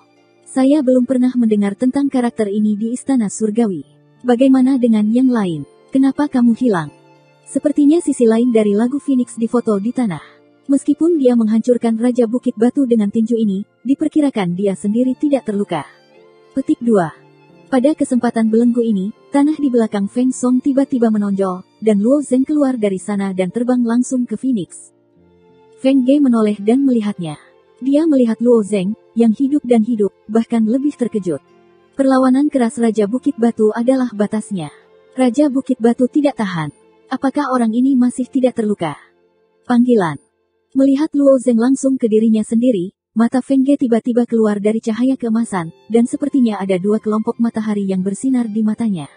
Saya belum pernah mendengar tentang karakter ini di Istana Surgawi. Bagaimana dengan yang lain? Kenapa kamu hilang? Sepertinya sisi lain dari lagu Phoenix difoto di tanah. Meskipun dia menghancurkan Raja Bukit Batu dengan tinju ini, diperkirakan dia sendiri tidak terluka. Petik 2. Pada kesempatan belenggu ini, tanah di belakang Feng Song tiba-tiba menonjol, dan Luo Zeng keluar dari sana dan terbang langsung ke Phoenix. Feng Ge menoleh dan melihatnya. Dia melihat Luo Zeng, yang hidup dan hidup, bahkan lebih terkejut. Perlawanan keras Raja Bukit Batu adalah batasnya. Raja Bukit Batu tidak tahan. Apakah orang ini masih tidak terluka? Panggilan. Melihat Luo Zeng langsung ke dirinya sendiri, mata Feng Ge tiba-tiba keluar dari cahaya keemasan, dan sepertinya ada dua kelompok matahari yang bersinar di matanya.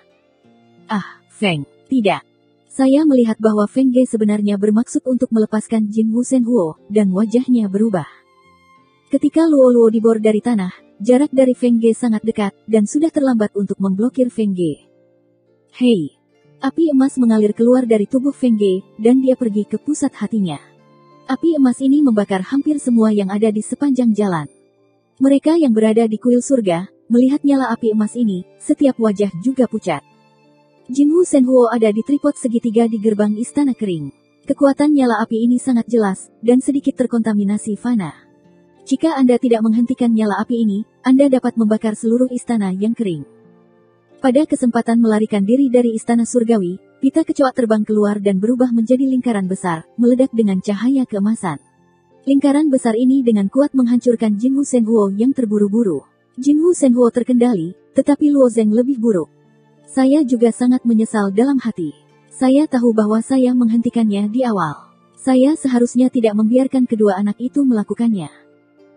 Ah, Feng, tidak. Saya melihat bahwa Feng Ge sebenarnya bermaksud untuk melepaskan Jin Wu Sen Huo, dan wajahnya berubah. Ketika Luo Luo dibor dari tanah, jarak dari Feng Ge sangat dekat, dan sudah terlambat untuk memblokir Feng Ge. Hei! Api emas mengalir keluar dari tubuh Feng Ge, dan dia pergi ke pusat hatinya. Api emas ini membakar hampir semua yang ada di sepanjang jalan. Mereka yang berada di kuil surga, melihat nyala api emas ini, setiap wajah juga pucat. Jin Wu Sen Huo ada di tripod segitiga di gerbang istana kering. Kekuatan nyala api ini sangat jelas, dan sedikit terkontaminasi fana. Jika Anda tidak menghentikan nyala api ini, Anda dapat membakar seluruh istana yang kering. Pada kesempatan melarikan diri dari istana surgawi, pita kecoa terbang keluar dan berubah menjadi lingkaran besar, meledak dengan cahaya keemasan. Lingkaran besar ini dengan kuat menghancurkan Jin Wu Sen Huo yang terburu-buru. Jin Wu Sen Huo terkendali, tetapi Luo Zeng lebih buruk. Saya juga sangat menyesal dalam hati. Saya tahu bahwa saya menghentikannya di awal. Saya seharusnya tidak membiarkan kedua anak itu melakukannya.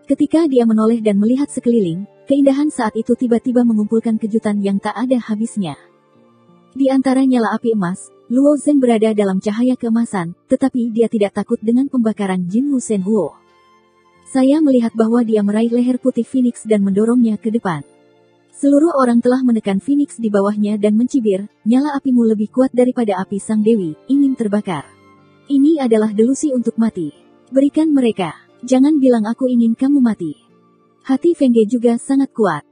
Ketika dia menoleh dan melihat sekeliling, keindahan saat itu tiba-tiba mengumpulkan kejutan yang tak ada habisnya. Di antara nyala api emas, Luo Zeng berada dalam cahaya keemasan, tetapi dia tidak takut dengan pembakaran Jin Wu Sen Huo. Saya melihat bahwa dia meraih leher putih Phoenix dan mendorongnya ke depan. Seluruh orang telah menekan Phoenix di bawahnya dan mencibir, nyala apimu lebih kuat daripada api Sang Dewi, ingin terbakar. Ini adalah delusi untuk mati. Berikan mereka. Jangan bilang aku ingin kamu mati. Hati Feng Ge juga sangat kuat.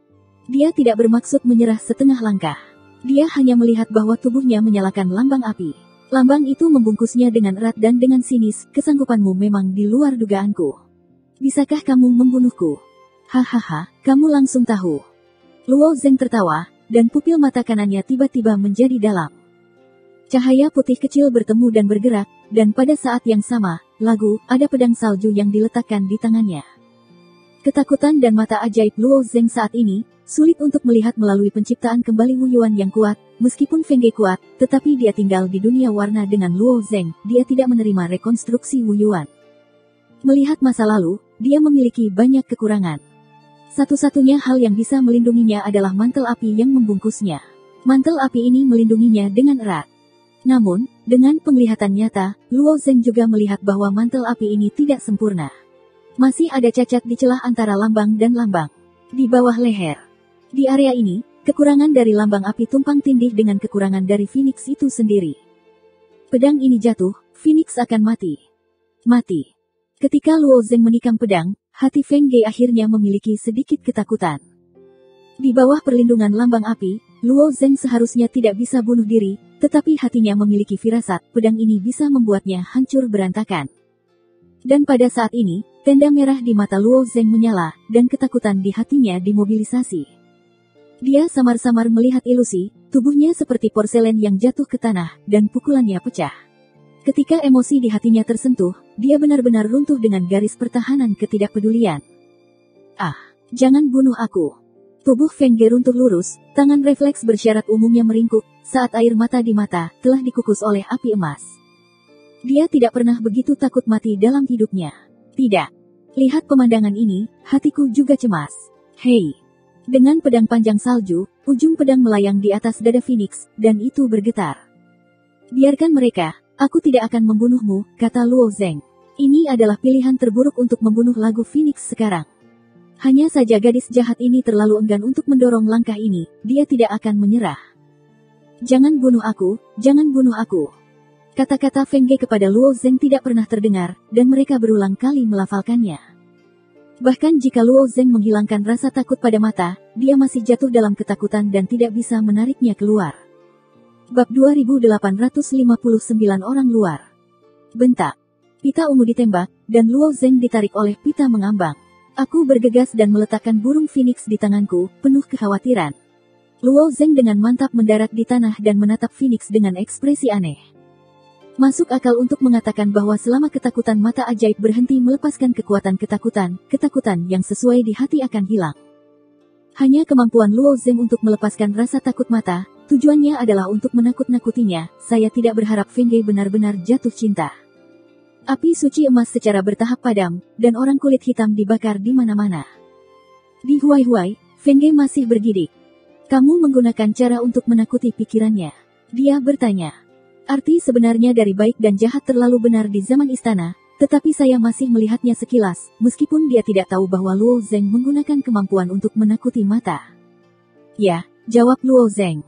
Dia tidak bermaksud menyerah setengah langkah. Dia hanya melihat bahwa tubuhnya menyalakan lambang api. Lambang itu membungkusnya dengan erat dan dengan sinis, kesanggupanmu memang di luar dugaanku. Bisakah kamu membunuhku? Hahaha, kamu langsung tahu. Luo Zeng tertawa, dan pupil mata kanannya tiba-tiba menjadi dalam. Cahaya putih kecil bertemu dan bergerak, dan pada saat yang sama, ada pedang salju yang diletakkan di tangannya. Ketakutan dan mata ajaib Luo Zeng saat ini, sulit untuk melihat melalui penciptaan kembali Wu Yuan yang kuat, meskipun Feng Ge kuat, tetapi dia tinggal di dunia warna dengan Luo Zeng, dia tidak menerima rekonstruksi Wu Yuan. Melihat masa lalu, dia memiliki banyak kekurangan. Satu-satunya hal yang bisa melindunginya adalah mantel api yang membungkusnya. Mantel api ini melindunginya dengan erat. Namun, dengan penglihatan nyata, Luo Zeng juga melihat bahwa mantel api ini tidak sempurna. Masih ada cacat di celah antara lambang dan lambang. Di bawah leher. Di area ini, kekurangan dari lambang api tumpang tindih dengan kekurangan dari Phoenix itu sendiri. Pedang ini jatuh, Phoenix akan mati. Mati. Ketika Luo Zeng menikam pedang, hati Feng Ge akhirnya memiliki sedikit ketakutan. Di bawah perlindungan lambang api, Luo Zeng seharusnya tidak bisa bunuh diri, tetapi hatinya memiliki firasat, pedang ini bisa membuatnya hancur berantakan. Dan pada saat ini, tenda merah di mata Luo Zeng menyala, dan ketakutan di hatinya dimobilisasi. Dia samar-samar melihat ilusi, tubuhnya seperti porselen yang jatuh ke tanah, dan pukulannya pecah. Ketika emosi di hatinya tersentuh, dia benar-benar runtuh dengan garis pertahanan ketidakpedulian. Ah, jangan bunuh aku. Tubuh Feng Ge runtuh lurus, tangan refleks bersyarat umumnya meringkuk, saat air mata di mata telah dikukus oleh api emas. Dia tidak pernah begitu takut mati dalam hidupnya. Tidak. Lihat pemandangan ini, hatiku juga cemas. Hei. Dengan pedang panjang salju, ujung pedang melayang di atas dada Phoenix, dan itu bergetar. Biarkan mereka, aku tidak akan membunuhmu, kata Luo Zeng. Ini adalah pilihan terburuk untuk membunuh lagu Phoenix sekarang. Hanya saja gadis jahat ini terlalu enggan untuk mendorong langkah ini, dia tidak akan menyerah. Jangan bunuh aku, jangan bunuh aku. Kata-kata Feng Ge kepada Luo Zeng tidak pernah terdengar, dan mereka berulang kali melafalkannya. Bahkan jika Luo Zeng menghilangkan rasa takut pada mata, dia masih jatuh dalam ketakutan dan tidak bisa menariknya keluar. Bab 2859 Orang Luar. Bentak. Pita ungu ditembak, dan Luo Zeng ditarik oleh pita mengambang. Aku bergegas dan meletakkan burung Phoenix di tanganku, penuh kekhawatiran. Luo Zeng dengan mantap mendarat di tanah dan menatap Phoenix dengan ekspresi aneh. Masuk akal untuk mengatakan bahwa selama ketakutan mata ajaib berhenti melepaskan kekuatan ketakutan yang sesuai di hati akan hilang. Hanya kemampuan Luo Zeng untuk melepaskan rasa takut mata, Tujuannya adalah untuk menakut-nakutinya. Saya tidak berharap Feng Ge benar-benar jatuh cinta. Api suci emas secara bertahap padam, dan orang kulit hitam dibakar di mana-mana. Di Huai-Huai, Feng Ge masih bergidik. Kamu menggunakan cara untuk menakuti pikirannya. Dia bertanya. Arti sebenarnya dari baik dan jahat terlalu benar di zaman istana, tetapi saya masih melihatnya sekilas, meskipun dia tidak tahu bahwa Luo Zeng menggunakan kemampuan untuk menakuti mata. Ya, jawab Luo Zeng.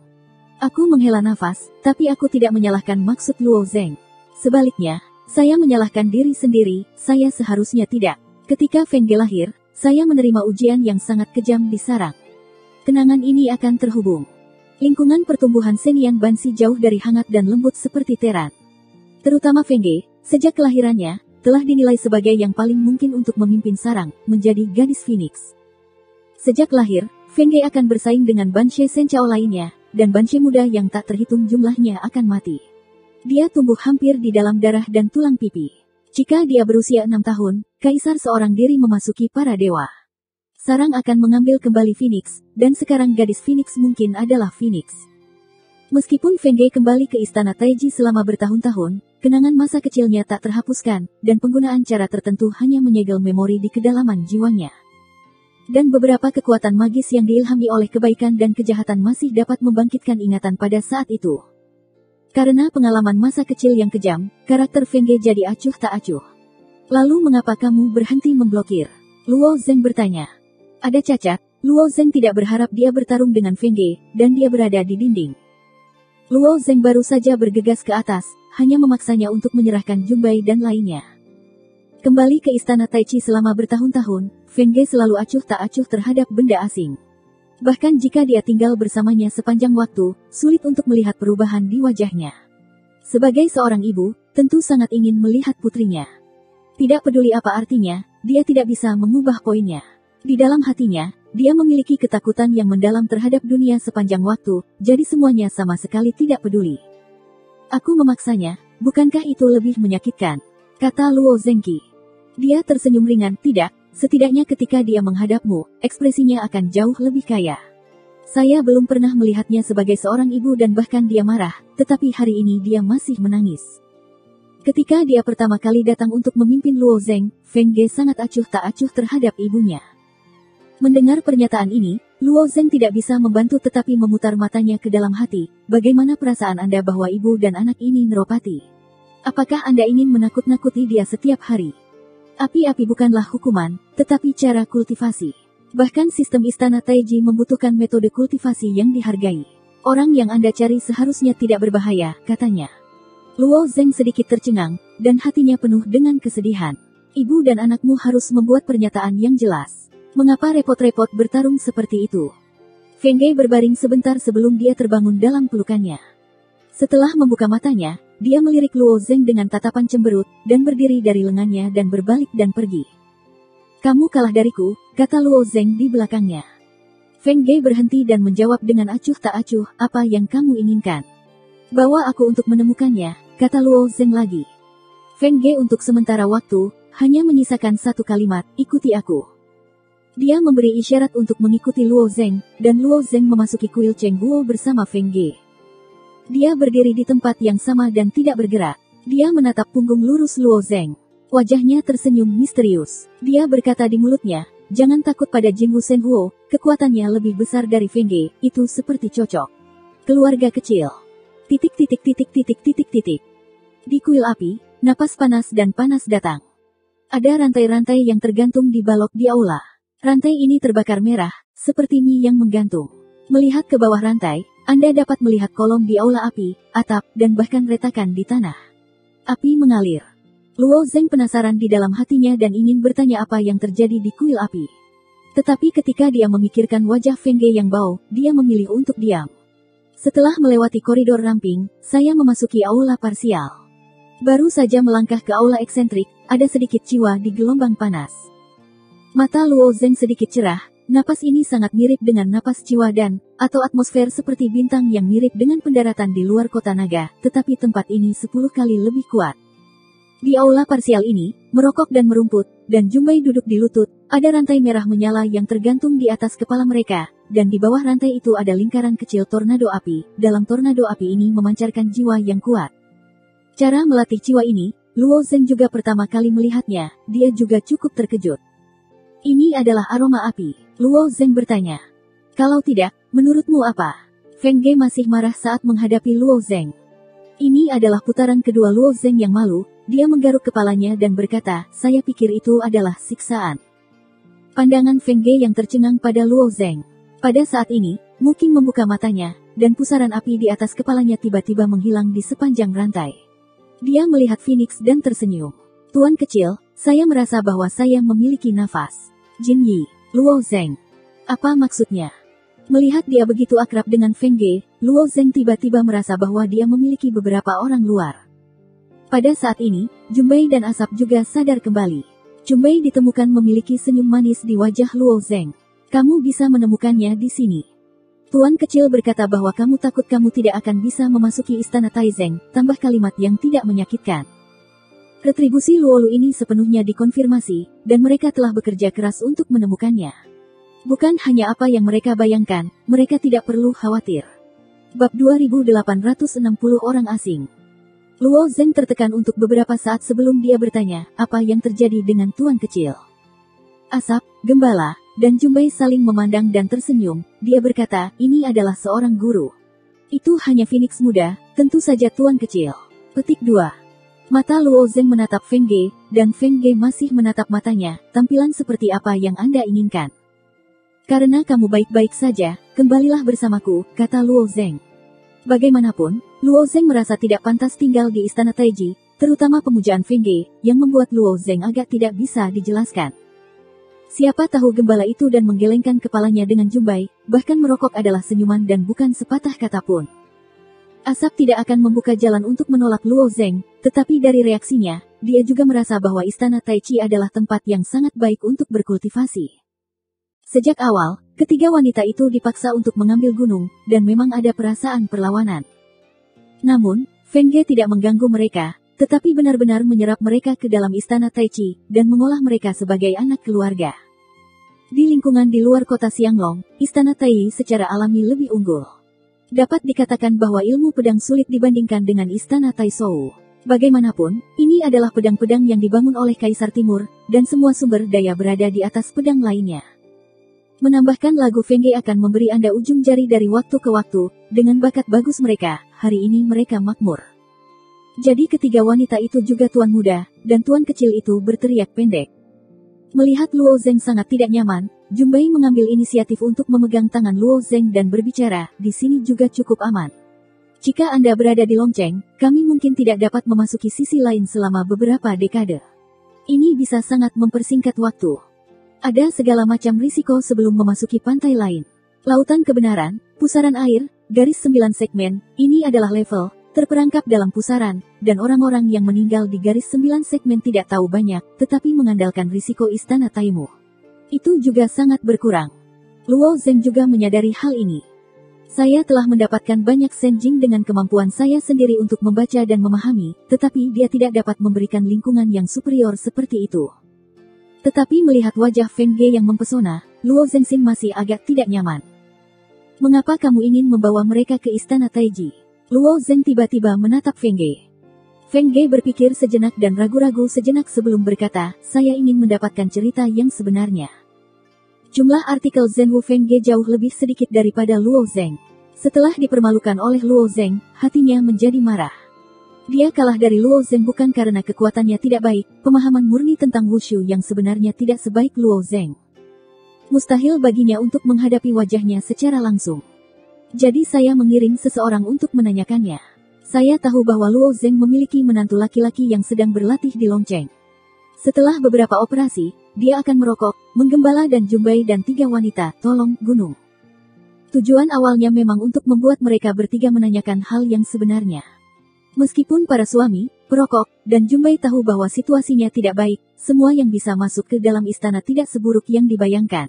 Aku menghela nafas, tapi aku tidak menyalahkan maksud Luo Zeng. Sebaliknya, saya menyalahkan diri sendiri, saya seharusnya tidak. Ketika Feng Ge lahir, saya menerima ujian yang sangat kejam di sarang. Kenangan ini akan terhubung. Lingkungan pertumbuhan Senian Bansi jauh dari hangat dan lembut seperti teran. Terutama Feng Ge, sejak kelahirannya, telah dinilai sebagai yang paling mungkin untuk memimpin sarang, menjadi gadis Phoenix. Sejak lahir, Feng Ge akan bersaing dengan Banshee Senchao lainnya, dan Banshee muda yang tak terhitung jumlahnya akan mati. Dia tumbuh hampir di dalam darah dan tulang pipi. Jika dia berusia 6 tahun, kaisar seorang diri memasuki para dewa. Sarang akan mengambil kembali Phoenix, dan sekarang gadis Phoenix mungkin adalah Phoenix. Meskipun Feng Ge kembali ke istana Taiji selama bertahun-tahun, kenangan masa kecilnya tak terhapuskan, dan penggunaan cara tertentu hanya menyegel memori di kedalaman jiwanya. Dan beberapa kekuatan magis yang diilhami oleh kebaikan dan kejahatan masih dapat membangkitkan ingatan pada saat itu. Karena pengalaman masa kecil yang kejam, karakter Feng Ge jadi acuh tak acuh. Lalu mengapa kamu berhenti memblokir? Luo Zeng bertanya. Ada cacat, Luo Zeng tidak berharap dia bertarung dengan Feng Ge, dan dia berada di dinding. Luo Zeng baru saja bergegas ke atas, hanya memaksanya untuk menyerahkan Jumbai dan lainnya. Kembali ke istana Taichi selama bertahun-tahun, Feng Ge selalu acuh tak acuh terhadap benda asing. Bahkan jika dia tinggal bersamanya sepanjang waktu, sulit untuk melihat perubahan di wajahnya. Sebagai seorang ibu, tentu sangat ingin melihat putrinya. Tidak peduli apa artinya, dia tidak bisa mengubah poinnya. Di dalam hatinya, dia memiliki ketakutan yang mendalam terhadap dunia sepanjang waktu, jadi semuanya sama sekali tidak peduli. Aku memaksanya, bukankah itu lebih menyakitkan? Kata Luo Zengqi. Dia tersenyum ringan, tidak. Setidaknya ketika dia menghadapmu, ekspresinya akan jauh lebih kaya. Saya belum pernah melihatnya sebagai seorang ibu dan bahkan dia marah, tetapi hari ini dia masih menangis. Ketika dia pertama kali datang untuk memimpin Luo Zeng, Feng Ge sangat acuh tak acuh terhadap ibunya. Mendengar pernyataan ini, Luo Zeng tidak bisa membantu tetapi memutar matanya ke dalam hati. Bagaimana perasaan Anda bahwa ibu dan anak ini neropati? Apakah Anda ingin menakut-nakuti dia setiap hari? Api-api bukanlah hukuman, tetapi cara kultivasi. Bahkan sistem istana Taiji membutuhkan metode kultivasi yang dihargai. Orang yang Anda cari seharusnya tidak berbahaya, katanya. Luo Zeng sedikit tercengang, dan hatinya penuh dengan kesedihan. Ibu dan anakmu harus membuat pernyataan yang jelas. Mengapa repot-repot bertarung seperti itu? Feng Ge berbaring sebentar sebelum dia terbangun dalam pelukannya. Setelah membuka matanya, dia melirik Luo Zeng dengan tatapan cemberut, dan berdiri dari lengannya dan berbalik dan pergi. Kamu kalah dariku, kata Luo Zeng di belakangnya. Feng Ge berhenti dan menjawab dengan acuh tak acuh, apa yang kamu inginkan? Bawa aku untuk menemukannya, kata Luo Zeng lagi. Feng Ge untuk sementara waktu, hanya menyisakan satu kalimat, ikuti aku. Dia memberi isyarat untuk mengikuti Luo Zeng, dan Luo Zeng memasuki kuil Cheng Guo bersama Feng Ge. Dia berdiri di tempat yang sama dan tidak bergerak. Dia menatap punggung lurus Luo Zeng. Wajahnya tersenyum misterius. Dia berkata di mulutnya, jangan takut pada Jin Wu Shen Huo, kekuatannya lebih besar dari Feng Ge, itu seperti cocok. Keluarga kecil. Titik. Di kuil api, napas panas dan panas datang. Ada rantai-rantai yang tergantung di balok di aula. Rantai ini terbakar merah, seperti mie yang menggantung. Melihat ke bawah rantai, Anda dapat melihat kolom di aula api, atap, dan bahkan retakan di tanah. Api mengalir. Luo Zeng penasaran di dalam hatinya dan ingin bertanya apa yang terjadi di kuil api. Tetapi ketika dia memikirkan wajah Feng Ge yang bau, dia memilih untuk diam. Setelah melewati koridor ramping, saya memasuki aula parsial. Baru saja melangkah ke aula eksentrik, ada sedikit ciwa di gelombang panas. Mata Luo Zeng sedikit cerah. Napas ini sangat mirip dengan napas ciwa dan, atau atmosfer seperti bintang yang mirip dengan pendaratan di luar kota naga, tetapi tempat ini 10 kali lebih kuat. Di aula parsial ini, merokok dan merumput, dan Jumbai duduk di lutut, ada rantai merah menyala yang tergantung di atas kepala mereka, dan di bawah rantai itu ada lingkaran kecil tornado api. Dalam tornado api ini memancarkan jiwa yang kuat. Cara melatih jiwa ini, Luo Zeng juga pertama kali melihatnya, dia juga cukup terkejut. Ini adalah aroma api, Luo Zeng bertanya. Kalau tidak, menurutmu apa? Feng Ge masih marah saat menghadapi Luo Zeng. Ini adalah putaran kedua Luo Zeng yang malu, dia menggaruk kepalanya dan berkata, saya pikir itu adalah siksaan. Pandangan Feng Ge yang tercengang pada Luo Zeng. Pada saat ini, Mu Qing membuka matanya, dan pusaran api di atas kepalanya tiba-tiba menghilang di sepanjang rantai. Dia melihat Phoenix dan tersenyum. Tuan kecil, saya merasa bahwa saya memiliki nafas. Jin Yi, Luo Zeng. Apa maksudnya? Melihat dia begitu akrab dengan Feng Ge, Luo Zeng tiba-tiba merasa bahwa dia memiliki beberapa orang luar. Pada saat ini, Junbei dan Asap juga sadar kembali. Junbei ditemukan memiliki senyum manis di wajah Luo Zeng. Kamu bisa menemukannya di sini. Tuan kecil berkata bahwa kamu takut kamu tidak akan bisa memasuki istana Taizeng, tambah kalimat yang tidak menyakitkan. Retribusi Luolu ini sepenuhnya dikonfirmasi, dan mereka telah bekerja keras untuk menemukannya. Bukan hanya apa yang mereka bayangkan, mereka tidak perlu khawatir. Bab 2860 Orang Asing. Luo Zeng tertekan untuk beberapa saat sebelum dia bertanya, apa yang terjadi dengan Tuan Kecil. Asap, Gembala, dan Junbei saling memandang dan tersenyum, dia berkata, ini adalah seorang guru. Itu hanya Phoenix muda, tentu saja Tuan Kecil. Petik 2. Mata Luo Zeng menatap Feng Ge, dan Feng Ge masih menatap matanya, tampilan seperti apa yang Anda inginkan. Karena kamu baik-baik saja, kembalilah bersamaku, kata Luo Zeng. Bagaimanapun, Luo Zeng merasa tidak pantas tinggal di istana Taiji, terutama pemujaan Feng Ge, yang membuat Luo Zeng agak tidak bisa dijelaskan. Siapa tahu gembala itu dan menggelengkan kepalanya dengan Junbei, bahkan merokok adalah senyuman dan bukan sepatah kata pun. Asap tidak akan membuka jalan untuk menolak Luo Zeng, tetapi dari reaksinya, dia juga merasa bahwa istana Taichi adalah tempat yang sangat baik untuk berkultivasi. Sejak awal, ketiga wanita itu dipaksa untuk mengambil gunung, dan memang ada perasaan perlawanan. Namun, Feng Ge tidak mengganggu mereka, tetapi benar-benar menyerap mereka ke dalam istana Taichi, dan mengolah mereka sebagai anak keluarga. Di lingkungan di luar kota Xianglong, istana Tai secara alami lebih unggul. Dapat dikatakan bahwa ilmu pedang sulit dibandingkan dengan istana Taizhou. Bagaimanapun, ini adalah pedang-pedang yang dibangun oleh Kaisar Timur, dan semua sumber daya berada di atas pedang lainnya. Menambahkan lagu Feng Ge akan memberi Anda ujung jari dari waktu ke waktu, dengan bakat bagus mereka, hari ini mereka makmur. Jadi ketiga wanita itu juga tuan muda, dan tuan kecil itu berteriak pendek. Melihat Luo Zeng sangat tidak nyaman, Junbei mengambil inisiatif untuk memegang tangan Luo Zeng dan berbicara, di sini juga cukup aman. Jika Anda berada di Longcheng, kami mungkin tidak dapat memasuki sisi lain selama beberapa dekade. Ini bisa sangat mempersingkat waktu. Ada segala macam risiko sebelum memasuki pantai lain. Lautan kebenaran, pusaran air, garis 9 segmen, ini adalah level, terperangkap dalam pusaran, dan orang-orang yang meninggal di garis 9 segmen tidak tahu banyak, tetapi mengandalkan risiko istana Taimu. Itu juga sangat berkurang. Luo Zeng juga menyadari hal ini. Saya telah mendapatkan banyak senjing dengan kemampuan saya sendiri untuk membaca dan memahami, tetapi dia tidak dapat memberikan lingkungan yang superior seperti itu. Tetapi melihat wajah Feng Ge yang mempesona, Luo Zengxin masih agak tidak nyaman. Mengapa kamu ingin membawa mereka ke istana Taiji? Luo Zeng tiba-tiba menatap Feng Ge. Feng Ge berpikir sejenak dan ragu-ragu sejenak sebelum berkata, saya ingin mendapatkan cerita yang sebenarnya. Jumlah artikel Zhenhu Feng Ge jauh lebih sedikit daripada Luo Zeng. Setelah dipermalukan oleh Luo Zeng, hatinya menjadi marah. Dia kalah dari Luo Zeng bukan karena kekuatannya tidak baik, pemahaman murni tentang wushu yang sebenarnya tidak sebaik Luo Zeng. Mustahil baginya untuk menghadapi wajahnya secara langsung. Jadi saya mengiring seseorang untuk menanyakannya. Saya tahu bahwa Luo Zeng memiliki menantu laki-laki yang sedang berlatih di Longcheng. Setelah beberapa operasi, dia akan merokok, menggembala dan Junbei dan 3 wanita, tolong, gunung. Tujuan awalnya memang untuk membuat mereka bertiga menanyakan hal yang sebenarnya. Meskipun para suami, perokok, dan Junbei tahu bahwa situasinya tidak baik, semua yang bisa masuk ke dalam istana tidak seburuk yang dibayangkan.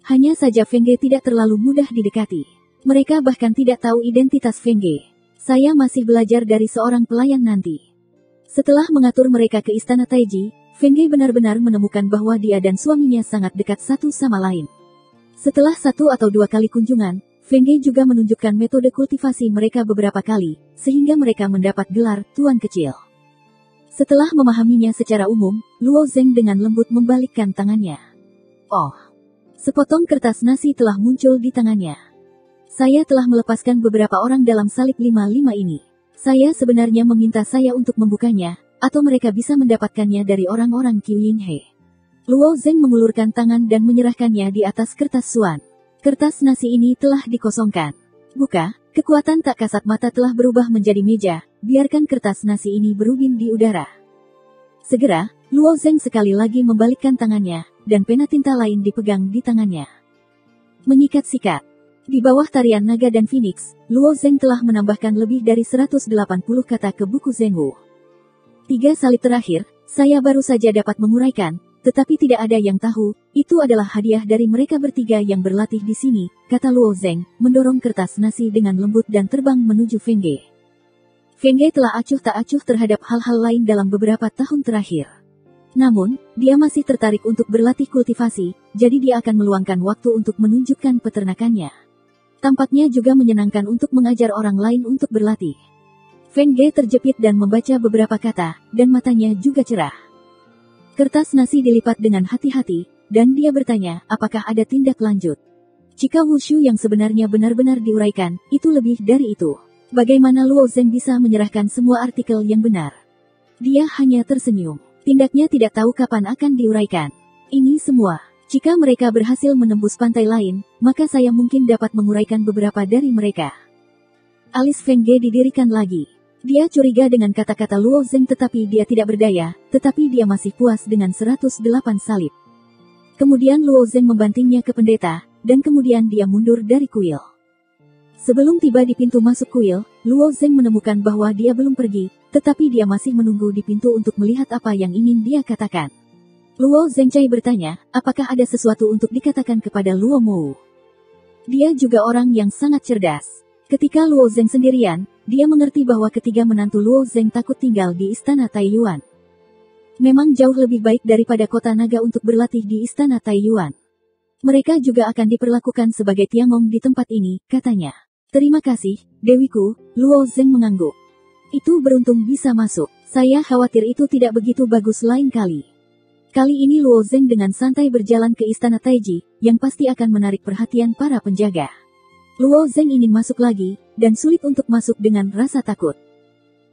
Hanya saja Feng Ge tidak terlalu mudah didekati. Mereka bahkan tidak tahu identitas Feng Ge. Saya masih belajar dari seorang pelayan nanti. Setelah mengatur mereka ke istana Taiji, Feng Ge benar-benar menemukan bahwa dia dan suaminya sangat dekat satu sama lain. Setelah 1 atau 2 kali kunjungan, Feng Ge juga menunjukkan metode kultivasi mereka beberapa kali, sehingga mereka mendapat gelar Tuan Kecil. Setelah memahaminya secara umum, Luo Zeng dengan lembut membalikkan tangannya. Oh, sepotong kertas nasi telah muncul di tangannya. Saya telah melepaskan beberapa orang dalam salib 55 ini. Saya sebenarnya meminta saya untuk membukanya, atau mereka bisa mendapatkannya dari orang-orang Qiyin He. Luo Zeng mengulurkan tangan dan menyerahkannya di atas kertas suan. Kertas nasi ini telah dikosongkan. Buka, kekuatan tak kasat mata telah berubah menjadi meja, biarkan kertas nasi ini berubin di udara. Segera, Luo Zeng sekali lagi membalikkan tangannya, dan pena tinta lain dipegang di tangannya. Menyikat-sikat. Di bawah tarian naga dan phoenix, Luo Zeng telah menambahkan lebih dari 180 kata ke buku Zengwu. 3 salib terakhir, saya baru saja dapat menguraikan, tetapi tidak ada yang tahu, itu adalah hadiah dari mereka bertiga yang berlatih di sini, kata Luo Zeng, mendorong kertas nasi dengan lembut dan terbang menuju Feng Ge. Feng Ge telah acuh tak acuh terhadap hal-hal lain dalam beberapa tahun terakhir. Namun, dia masih tertarik untuk berlatih kultivasi, jadi dia akan meluangkan waktu untuk menunjukkan peternakannya. Tampaknya juga menyenangkan untuk mengajar orang lain untuk berlatih. Feng Ge terjepit dan membaca beberapa kata, dan matanya juga cerah. Kertas nasi dilipat dengan hati-hati, dan dia bertanya, apakah ada tindak lanjut? Jika wushu yang sebenarnya benar-benar diuraikan, itu lebih dari itu. Bagaimana Luo Zeng bisa menyerahkan semua artikel yang benar? Dia hanya tersenyum. Tindaknya tidak tahu kapan akan diuraikan. Ini semua. Jika mereka berhasil menembus pantai lain, maka saya mungkin dapat menguraikan beberapa dari mereka. Alis Feng Ge didirikan lagi. Dia curiga dengan kata-kata Luo Zeng tetapi dia tidak berdaya, tetapi dia masih puas dengan 108 salib. Kemudian Luo Zeng membantingnya ke pendeta, dan kemudian dia mundur dari kuil. Sebelum tiba di pintu masuk kuil, Luo Zeng menemukan bahwa dia belum pergi, tetapi dia masih menunggu di pintu untuk melihat apa yang ingin dia katakan. Luo Zengcai bertanya, apakah ada sesuatu untuk dikatakan kepada Luo Mou? Dia juga orang yang sangat cerdas. Ketika Luo Zeng sendirian, dia mengerti bahwa ketiga menantu Luo Zeng takut tinggal di istana Taiyuan. Memang jauh lebih baik daripada kota naga untuk berlatih di istana Taiyuan. Mereka juga akan diperlakukan sebagai Tiangong di tempat ini, katanya. Terima kasih, Dewiku, Luo Zeng mengangguk. Itu beruntung bisa masuk. Saya khawatir itu tidak begitu bagus lain kali. Kali ini Luo Zeng dengan santai berjalan ke istana Taiji, yang pasti akan menarik perhatian para penjaga. Luo Zeng ingin masuk lagi, dan sulit untuk masuk dengan rasa takut.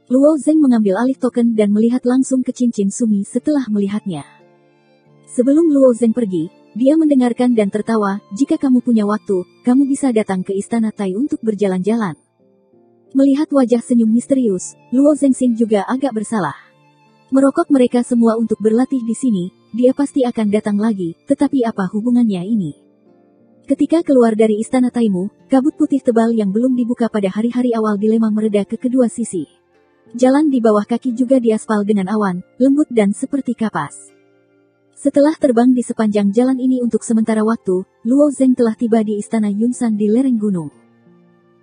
Luo Zeng mengambil alih token dan melihat langsung ke cincin Sumi setelah melihatnya. Sebelum Luo Zeng pergi, dia mendengarkan dan tertawa, jika kamu punya waktu, kamu bisa datang ke istana Tai untuk berjalan-jalan. Melihat wajah senyum misterius, Luo Zengxin juga agak bersalah. Merokok mereka semua untuk berlatih di sini, dia pasti akan datang lagi, tetapi apa hubungannya ini? Ketika keluar dari istana Taimu, kabut putih tebal yang belum dibuka pada hari-hari awal dilema mereda ke kedua sisi. Jalan di bawah kaki juga diaspal dengan awan, lembut dan seperti kapas. Setelah terbang di sepanjang jalan ini untuk sementara waktu, Luo Zeng telah tiba di istana Yunsan di lereng gunung.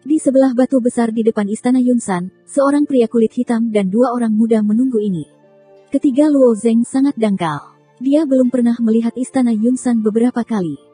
Di sebelah batu besar di depan istana Yunsan, seorang pria kulit hitam dan 2 orang muda menunggu ini. Ketiga Luo Zeng sangat dangkal. Dia belum pernah melihat istana Yunsan beberapa kali.